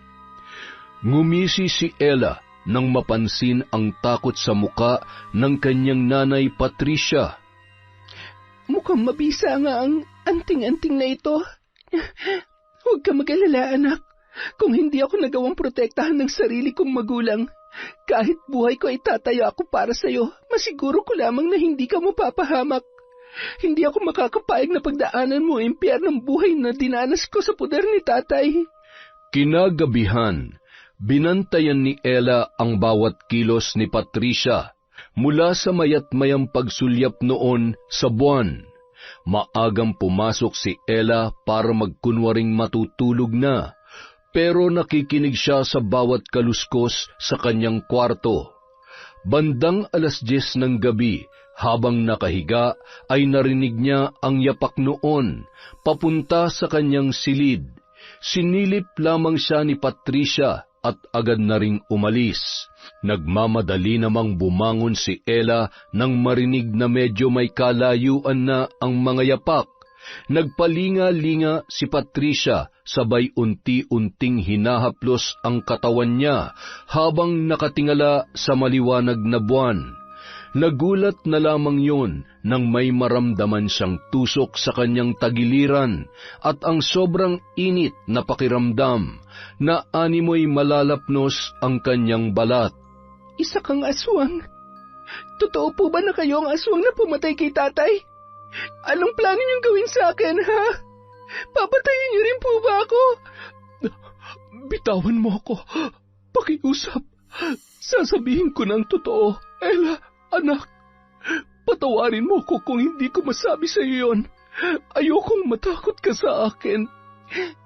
Ngumisi si Ella nang mapansin ang takot sa muka ng kanyang nanay Patricia. Mukhang mabisa nga ang anting-anting na ito. Huwag ka mag-alala, anak. Kung hindi ako nagawang protektahan ng sarili kong magulang, kahit buhay ko ay tatayo ako para sa'yo, masiguro ko lamang na hindi ka mapapahamak. Hindi ako makakapayag na pagdaanan mo ang impyernong buhay na dinanas ko sa poder ni tatay. Kinagabihan, binantayan ni Ella ang bawat kilos ni Patricia mula sa mayat-mayang pagsulyap noon sa buwan. Maagang pumasok si Ella para magkunwaring matutulog na, pero nakikinig siya sa bawat kaluskos sa kanyang kwarto. Bandang 10:00 ng gabi, habang nakahiga, ay narinig niya ang yapak noon, papunta sa kanyang silid. Sinilip lamang siya ni Patricia at agad na ring umalis. Nagmamadali namang bumangon si Ella nang marinig na medyo may kalayuan na ang mga yapak. Nagpalinga-linga si Patricia, sabay unti-unting hinahaplos ang katawan niya habang nakatingala sa maliwanag na buwan. Nagulat na lamang yun nang may maramdaman siyang tusok sa kanyang tagiliran at ang sobrang init na pakiramdam na animoy malalapnos ang kanyang balat. Isa kang aswang. Totoo po ba na kayo ang aswang na pumatay kay tatay? Anong plano niyong gawin sa akin, ha? Papatayin niyo rin po ba ako? Bitawan mo ako. Pakiusap. Sasabihin ko ng totoo. Ella, anak, patawarin mo ko kung hindi ko masabi sa iyo yun. Ayokong matakot ka sa akin.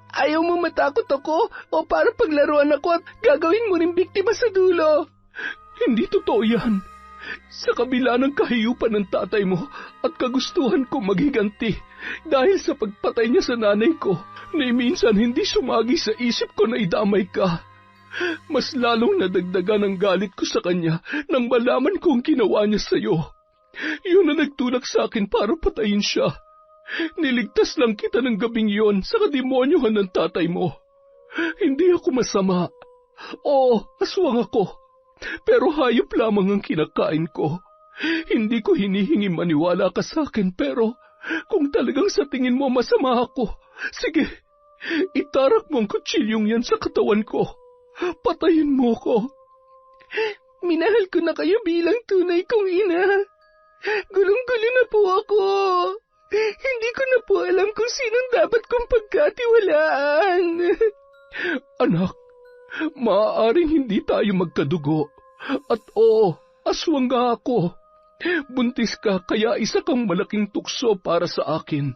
Ayaw mo matakot ako o para paglaruan ako at gagawin mo rin biktima sa dulo? Hindi totoo yan. Sa kabila ng kahiyupan ng tatay mo at kagustuhan ko maghiganti dahil sa pagpatay niya sa nanay ko, na minsan hindi sumagi sa isip ko na idamay ka. Mas lalong nadagdagan ang galit ko sa kanya nang malaman kong ginawa niya sa iyo. Yun na nagtulak sa akin para patayin siya. Niligtas lang kita ng gabing yon sa kademonyohan ng tatay mo. Hindi ako masama. Oo, aswang ako. Pero hayop lamang ang kinakain ko. Hindi ko hinihingi maniwala ka sa akin, pero kung talagang sa tingin mo masama ako, sige, itarak mo ang kutsilyong yan sa katawan ko. Patayin mo ko. Minahal ko na kayo bilang tunay kong ina. Gulong-gulo na po ako. Hindi ko na po alam kung sinong dapat kong pagkatiwalaan. Anak, maaaring hindi tayo magkadugo. At oo, aswang nga ako. Buntis ka kaya isa kang malaking tukso para sa akin.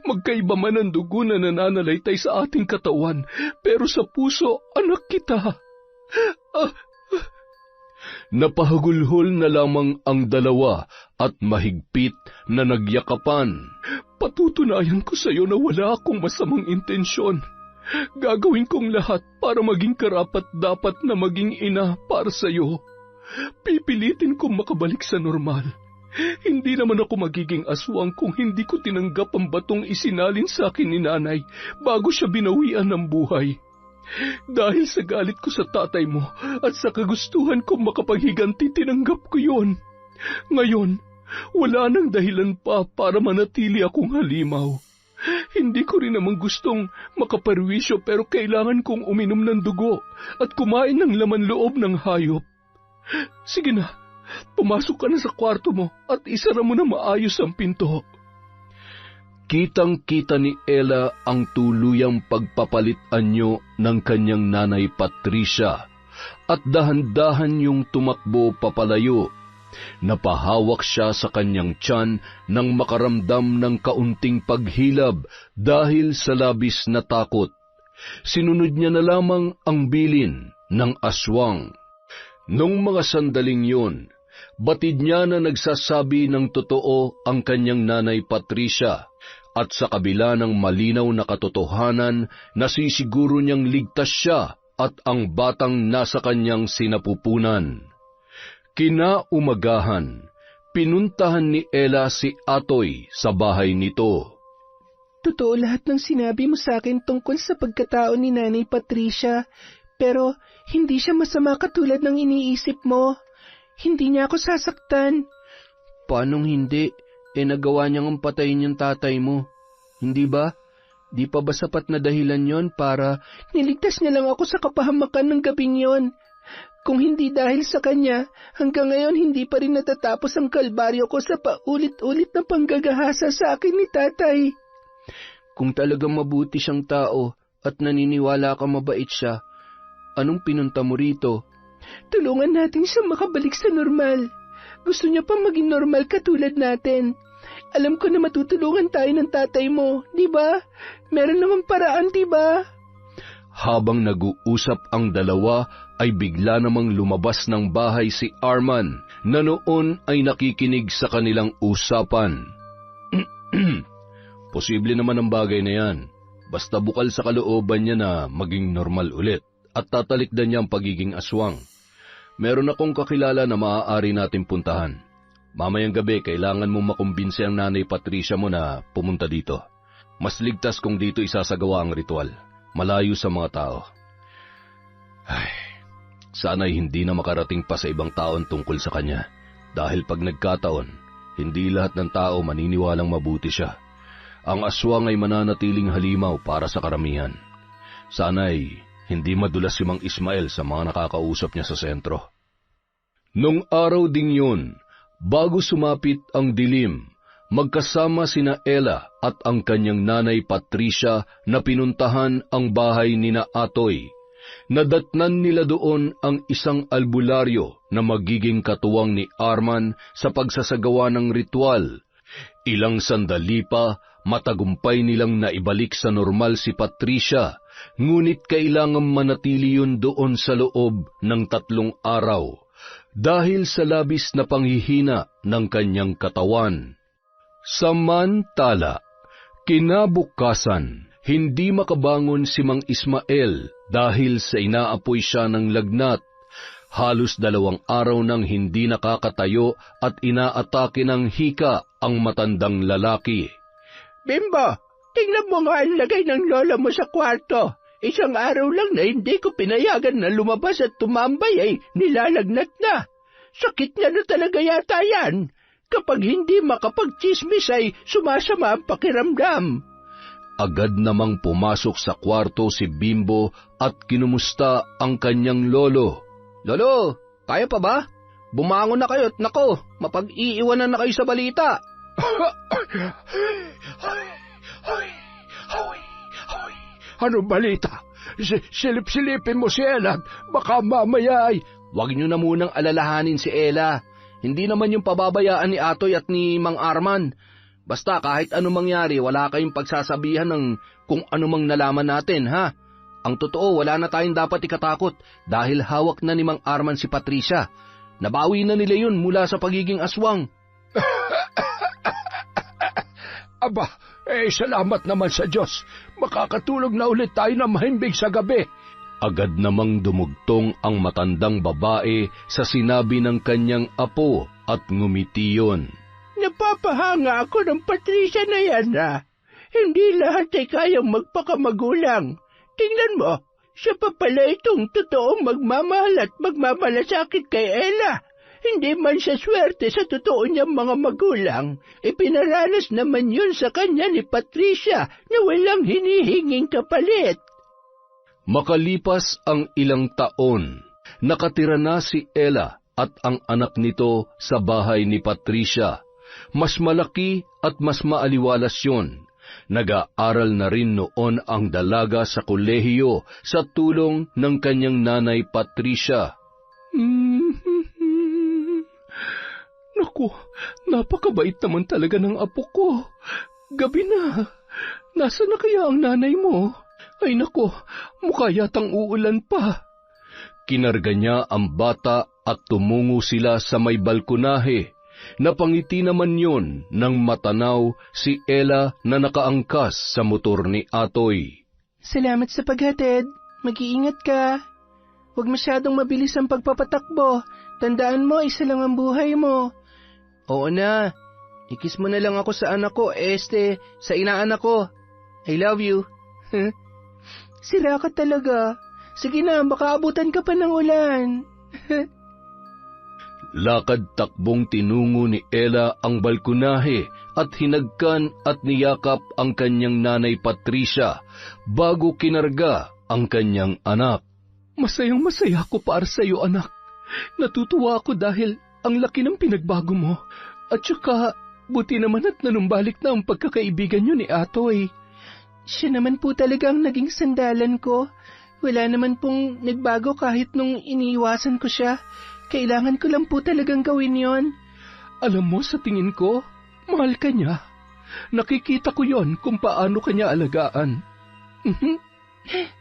Magkaiba man ang dugo na nananalaytay sa ating katawan, pero sa puso, anak kita. Napahagulhol na lamang ang dalawa at mahigpit na nagyakapan. Patutunayan ko sa iyo na wala akong masamang intensyon. Gagawin kong lahat para maging karapat-dapat na maging ina para sa iyo. Pipilitin kong makabalik sa normal. Hindi naman ako magiging aswang kung hindi ko tinanggap ang batong isinalin sa akin ni nanay bago siya binawian ng buhay. Dahil sa galit ko sa tatay mo at sa kagustuhan kong makapaghiganti, tinanggap ko yon. Ngayon, wala nang dahilan pa para manatili akong halimaw. Hindi ko rin naman gustong makaperwisyo pero kailangan kong uminom ng dugo at kumain ng laman loob ng hayop. Sige na, pumasok ka na sa kwarto mo at isara mo na maayos ang pinto. Kitang-kita ni Ella ang tuluyang pagpapalit-anyo ng kanyang nanay Patricia at dahan-dahan yung tumakbo papalayo. Napahawak siya sa kanyang tiyan nang makaramdam ng kaunting paghilab dahil sa labis na takot. Sinunod niya na lamang ang bilin ng aswang. Nung mga sandaling yun, batid niya na nagsasabi ng totoo ang kanyang nanay Patricia. At sa kabila ng malinaw na katotohanan, nasisiguro niyang ligtas siya at ang batang nasa kanyang sinapupunan. Kinaumagahan, pinuntahan ni Ella si Atoy sa bahay nito. Totoo lahat ng sinabi mo sa akin tungkol sa pagkatao ni Nanay Patricia, pero hindi siya masama katulad ng iniisip mo. Hindi niya ako sasaktan. Paanong hindi? Nagawa niyang patayin yung tatay mo. Hindi ba? Di pa ba sapat na dahilan yon para... Niligtas niya lang ako sa kapahamakan ng gabing yon. Kung hindi dahil sa kanya, hanggang ngayon hindi pa rin natatapos ang kalbaryo ko sa paulit-ulit na panggagahasa sa akin ni tatay. Kung talagang mabuti siyang tao at naniniwala ka mabait siya, anong pinunta mo rito? Tulungan natin siya makabalik sa normal. Gusto niya pang maging normal katulad natin. Alam ko na matutulungan tayo ng tatay mo, di ba? Meron naman paraan, di ba? Habang nag-uusap ang dalawa, ay bigla namang lumabas ng bahay si Arman na noon ay nakikinig sa kanilang usapan. Posible naman ang bagay na yan. Basta bukal sa kalooban niya na maging normal ulit at tatalikdan niya ang pagiging aswang. Meron akong kakilala na maaari natin puntahan. Mamayang gabi, kailangan mong makumbinse ang nanay Patricia mo na pumunta dito. Mas ligtas kung dito isasagawa ang ritual, malayo sa mga tao. Ay, sana'y hindi na makarating pa sa ibang taon tungkol sa kanya. Dahil pag nagkataon, hindi lahat ng tao maniniwalang mabuti siya. Ang aswang ay mananatiling halimaw para sa karamihan. Sana'y hindi madulas si Mang Ismael sa mga nakakausap niya sa sentro. Nung araw ding yun, bago sumapit ang dilim, magkasama sina Ella at ang kanyang nanay Patricia na pinuntahan ang bahay nina Atoy. Nadatnan nila doon ang isang albularyo na magiging katuwang ni Arman sa pagsasagawa ng ritual. Ilang sandali pa, matagumpay nilang naibalik sa normal si Patricia, ngunit kailangang manatili yun doon sa loob ng 3 araw. Dahil sa labis na panghihina ng kanyang katawan. Samantala, kinabukasan, hindi makabangon si Mang Ismael dahil sa inaapoy siya ng lagnat. Halos 2 araw nang hindi nakakatayo at inaatake ng hika ang matandang lalaki. Bimbo, tingnan mo nga ang lagay ng lola mo sa kwarto. Isang araw lang na hindi ko pinayagan na lumabas at tumambay ay nilalagnat na. Sakit niya na talaga yata yan. Kapag hindi makapagchismis ay sumasama ang pakiramdam. Agad namang pumasok sa kwarto si Bimbo at kinumusta ang kanyang lolo. Lolo, kaya pa ba? Bumangon na kayo at nako, mapag-iiwanan na kayo sa balita. Ano balita? Silip-silipin mo si Ella, baka mamaya ay... Huwag niyo na munang alalahanin si Ella. Hindi naman yung pababayaan ni Atoy at ni Mang Arman. Basta kahit ano mangyari, wala kayong pagsasabihan ng kung ano mang nalaman natin, ha? Ang totoo, wala na tayong dapat ikatakot dahil hawak na ni Mang Arman si Patricia. Nabawi na nila yun mula sa pagiging aswang. Aba, salamat naman sa Diyos. Makakatulog na ulit tayo na mahimbing sa gabi. Agad namang dumugtong ang matandang babae sa sinabi ng kanyang apo at ngumiti yun. Napapahanga ako ng Patricia na yan, ha? Hindi lahat ay kayang magpakamagulang. Tingnan mo, Siya pa pala itong totoong magmamahal at magmamalasakit kay Ella. Hindi man siya swerte sa totoo niyang mga magulang, ipinaranas naman yun sa kanya ni Patricia na walang hinihinging kapalit. Makalipas ang ilang taon, nakatira na si Ella at ang anak nito sa bahay ni Patricia. Mas malaki at mas maaliwalas yun. Nag-aaral na rin noon ang dalaga sa kolehiyo sa tulong ng kanyang nanay Patricia. Naku, napakabait naman talaga ng apo ko. Gabi na. Nasaan na kaya ang nanay mo? Ay naku, mukha yatang uulan pa. Kinarga niya ang bata at tumungo sila sa may balkonahe. Napangiti naman yon nang matanaw si Ella na nakaangkas sa motor ni Atoy. Salamat sa paghatid. Mag-iingat ka. Huwag masyadong mabilis ang pagpapatakbo. Tandaan mo, isa lang ang buhay mo. Oo na. Ikis mo na lang ako sa anak ko, sa inaanak ko. I love you. Sira ka talaga. Sige na, baka abutan ka pa ng ulan. Lakad-takbong tinungo ni Ella ang balkonahe at hinagkan at niyakap ang kanyang nanay Patricia bago kinarga ang kanyang anak. Masayang masaya ako para sa iyo, anak. Natutuwa ako dahil ang laki ng pinagbago mo. At saka, buti naman at nanumbalik na ang pagkakaibigan niyo ni Atoy. Siya naman po talaga ang naging sandalan ko. Wala naman pong nagbago kahit nung iniiwasan ko siya. Kailangan ko lang po talagang gawin yon. Alam mo, sa tingin ko, mahal ka niya. Nakikita ko yon kung paano kanya alagaan.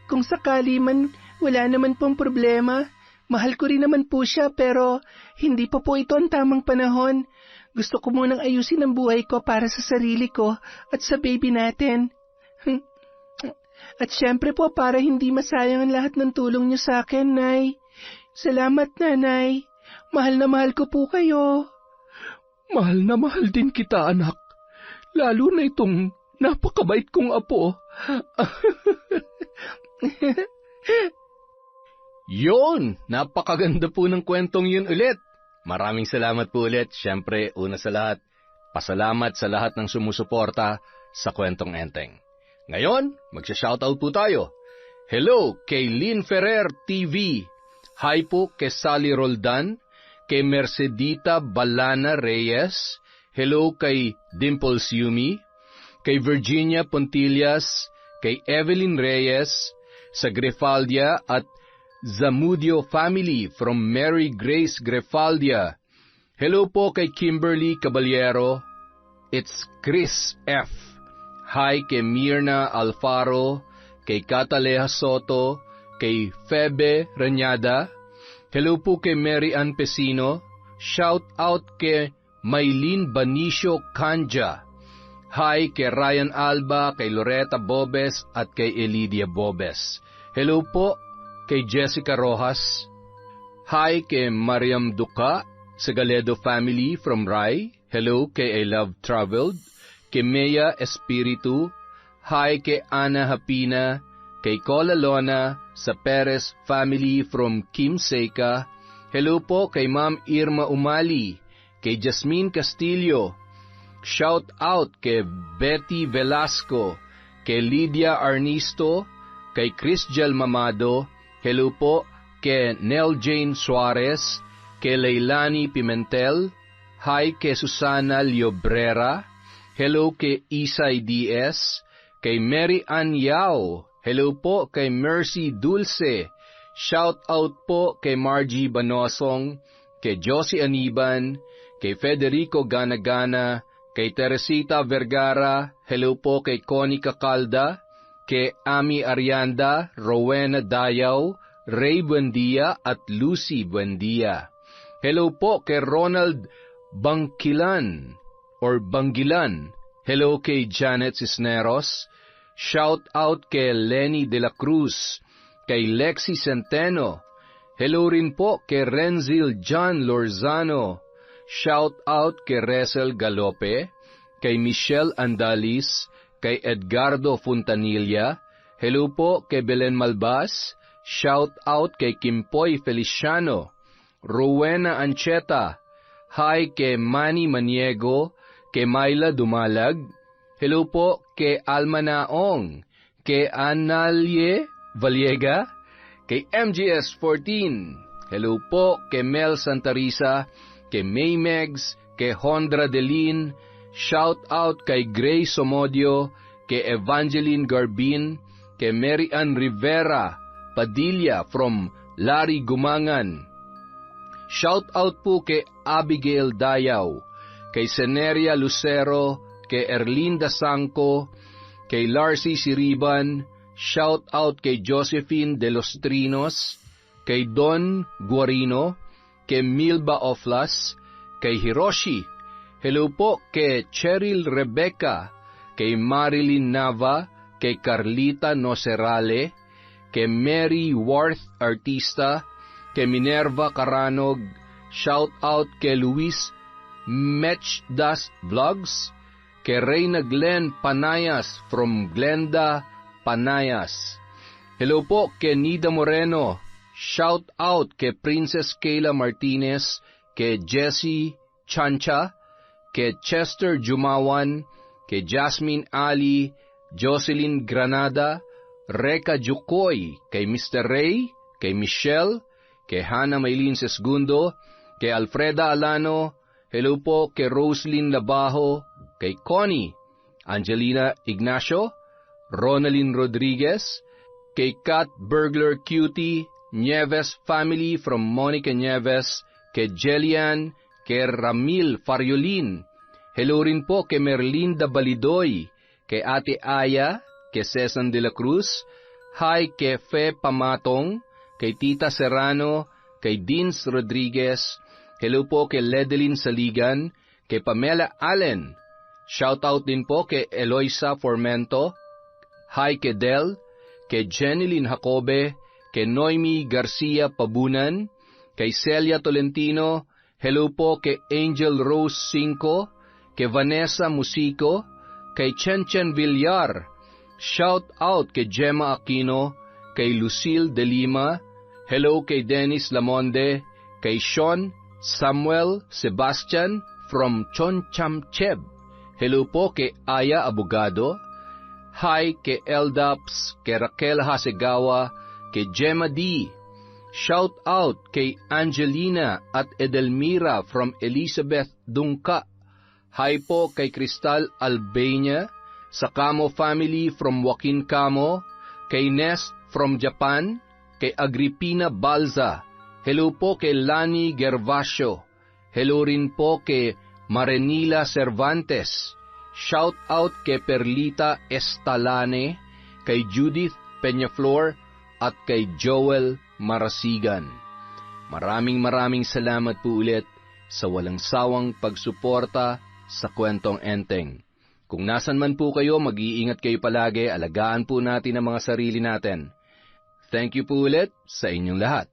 Kung sakali man, wala naman pong problema. Mahal ko rin naman po siya pero hindi pa po ito ang tamang panahon. Gusto ko munang ayusin ang buhay ko para sa sarili ko at sa baby natin. At syempre po para hindi masayang ang lahat ng tulong niyo sa akin, Nay. Salamat, Nanay. Mahal na mahal ko po kayo. Mahal na mahal din kita, anak. Lalo na itong napakabait kong apo. Yun! Napakaganda po ng kwentong yun ulit. Maraming salamat po ulit. Siyempre, una sa lahat, pasalamat sa lahat ng sumusuporta sa Kwentong Enteng. Ngayon, magsha-shoutout po tayo. Hello kay Lynn Ferrer TV. Hi po kay Sally Roldan, kay Mercedita Balana Reyes. Hello kay Dimples Yumi, kay Virginia Pontillas, kay Evelyn Reyes, sa Grefaldia at Zamudio family from Mary Grace Grefaldia. Hello po kay Kimberly Caballero. It's Chris F. Hi kay Mirna Alfaro, kay Cataleja Soto, kay Febe Ranyada. Hello po kay Mary Ann Pesino. Shout out kay Maylene Banicio Canja. Hi kay Ryan Alba, kay Loretta Bobes at kay Elidia Bobes. Hello po kay Jessica Rojas. Hi kay Mariam Duca sa Galedo family from Rai. Hello kay I Love Traveled. Kay Mea Espiritu. Hi kay Ana Hapina. Kay Cola Lona sa Perez family from Kim Seika. Hello po kay Ma'am Irma Umali. Kay Jasmine Castillo. Shout out kay Betty Velasco. Kay Lydia Arnisto. Kay Chrisjel Mamado. Hello po kay Nel Jane Suarez, kay Leilani Pimentel. Hi kay Susana Liobrera. Hello kay Isay Diaz, kay Mary Ann Yao. Hello po kay Mercy Dulce. Shout out po kay Margie Banosong, kay Josie Aniban, kay Federico Ganagana, kay Teresita Vergara. Hello po kay Connie Cacalda, kay Ami Arianda, Rowena Dayaw, Ray Buendia at Lucy Buendia. Hello po kay Ronald Bangkilan or Bangilan. Hello kay Janet Cisneros. Shout out kay Lenny De La Cruz, kay Lexi Centeno. Hello rin po kay Renzil John Lorzano. Shout out kay Resel Galope, kay Michelle Andalis, kay Edgardo Fontanilla. Hello po kay Belen Malbas, Shout out kay Kimpoy Feliciano, Rowena Ancheta, hi kay Manny Maniego, kay Myla Dumalag, hello po kay Alma Naong, kay Analie Valiega, kay MGS14, hello po kay Mel Santarisa, kay May Megs, kay Hondra Delin, shout out kay Grace Somodio, kay Evangeline Garbin, kay Mary Ann Rivera Padilla from Larry Gumangan. Shout out po kay Abigail Dayaw, kay Seneria Lucero, kay Erlinda Sangco, kay Larcy Siriban, shout out kay Josephine de los Trinos, kay Don Guarino, kay Milba Oflas, kay Hiroshi, hello po kay Cheryl Rebecca, kay Marilyn Nava, kay Carlita Nocerale, kay Mary Worth Artista, kay Minerva Caranog, shout out kay Luis Mechdas Vlogs, kay Reyna Glenn Panayas from Glenda Panayas. Hello po kay Nida Moreno, shout out kay Princess Kayla Martinez, kay Jessie Chancha, kay Chester Jumawan, kay Jasmine Ali, Jocelyn Granada, Reka Jukoy, kay Mr. Ray, kay Michelle, kay Hannah Maylin Sesgundo, kay Alfreda Alano, hello po kay Roslyn Labajo, kay Connie, Angelina Ignacio, Ronalyn Rodriguez, kay Kat Burglar Cutie, Nieves family from Monica Nieves, kay Jelian, kay Ramil Fariolin, hello rin po kay Merlinda Balidoy, kay Ate Aya, kay Cesan de la Cruz, hi kay Fe Pamatong, kay Tita Serrano, kay Dins Rodriguez, hello po kay Ledeline Saligan, kay Pamela Allen, shout out din po kay Eloisa Formento, hi kay Del, kay Jeneline Jacobe, kay Noemi Garcia Pabunan, kay Celia Tolentino, hello po kay Angel Rose Cinco, kay Vanessa Musico, kay Chen Villar, shout out kay Gemma Aquino, kay Lucille De Lima, hello kay Dennis Lamonde, kay Sean Samuel Sebastian from Chonchamcheb, hello po kay Aya Abogado, hi kay Eldaps, kay Raquel Hasegawa, kay Gemma D, shout out kay Angelina at Edelmira from Elizabeth Dungka, hi po kay Cristal Albania, sa Camo family from Joaquin Camo, kay Nest from Japan, kay Agripina Balza, hello po kay Lani Gervasio, hello rin po kay Marenila Cervantes, shout out kay Perlita Estalane, kay Judith Peñaflor, at kay Joel Marasigan. Maraming salamat po ulit sa walang sawang pagsuporta sa Kwentong Enteng. Kung nasan man po kayo, mag-iingat kayo palagi, alagaan po natin ang mga sarili natin. Thank you po ulit sa inyong lahat.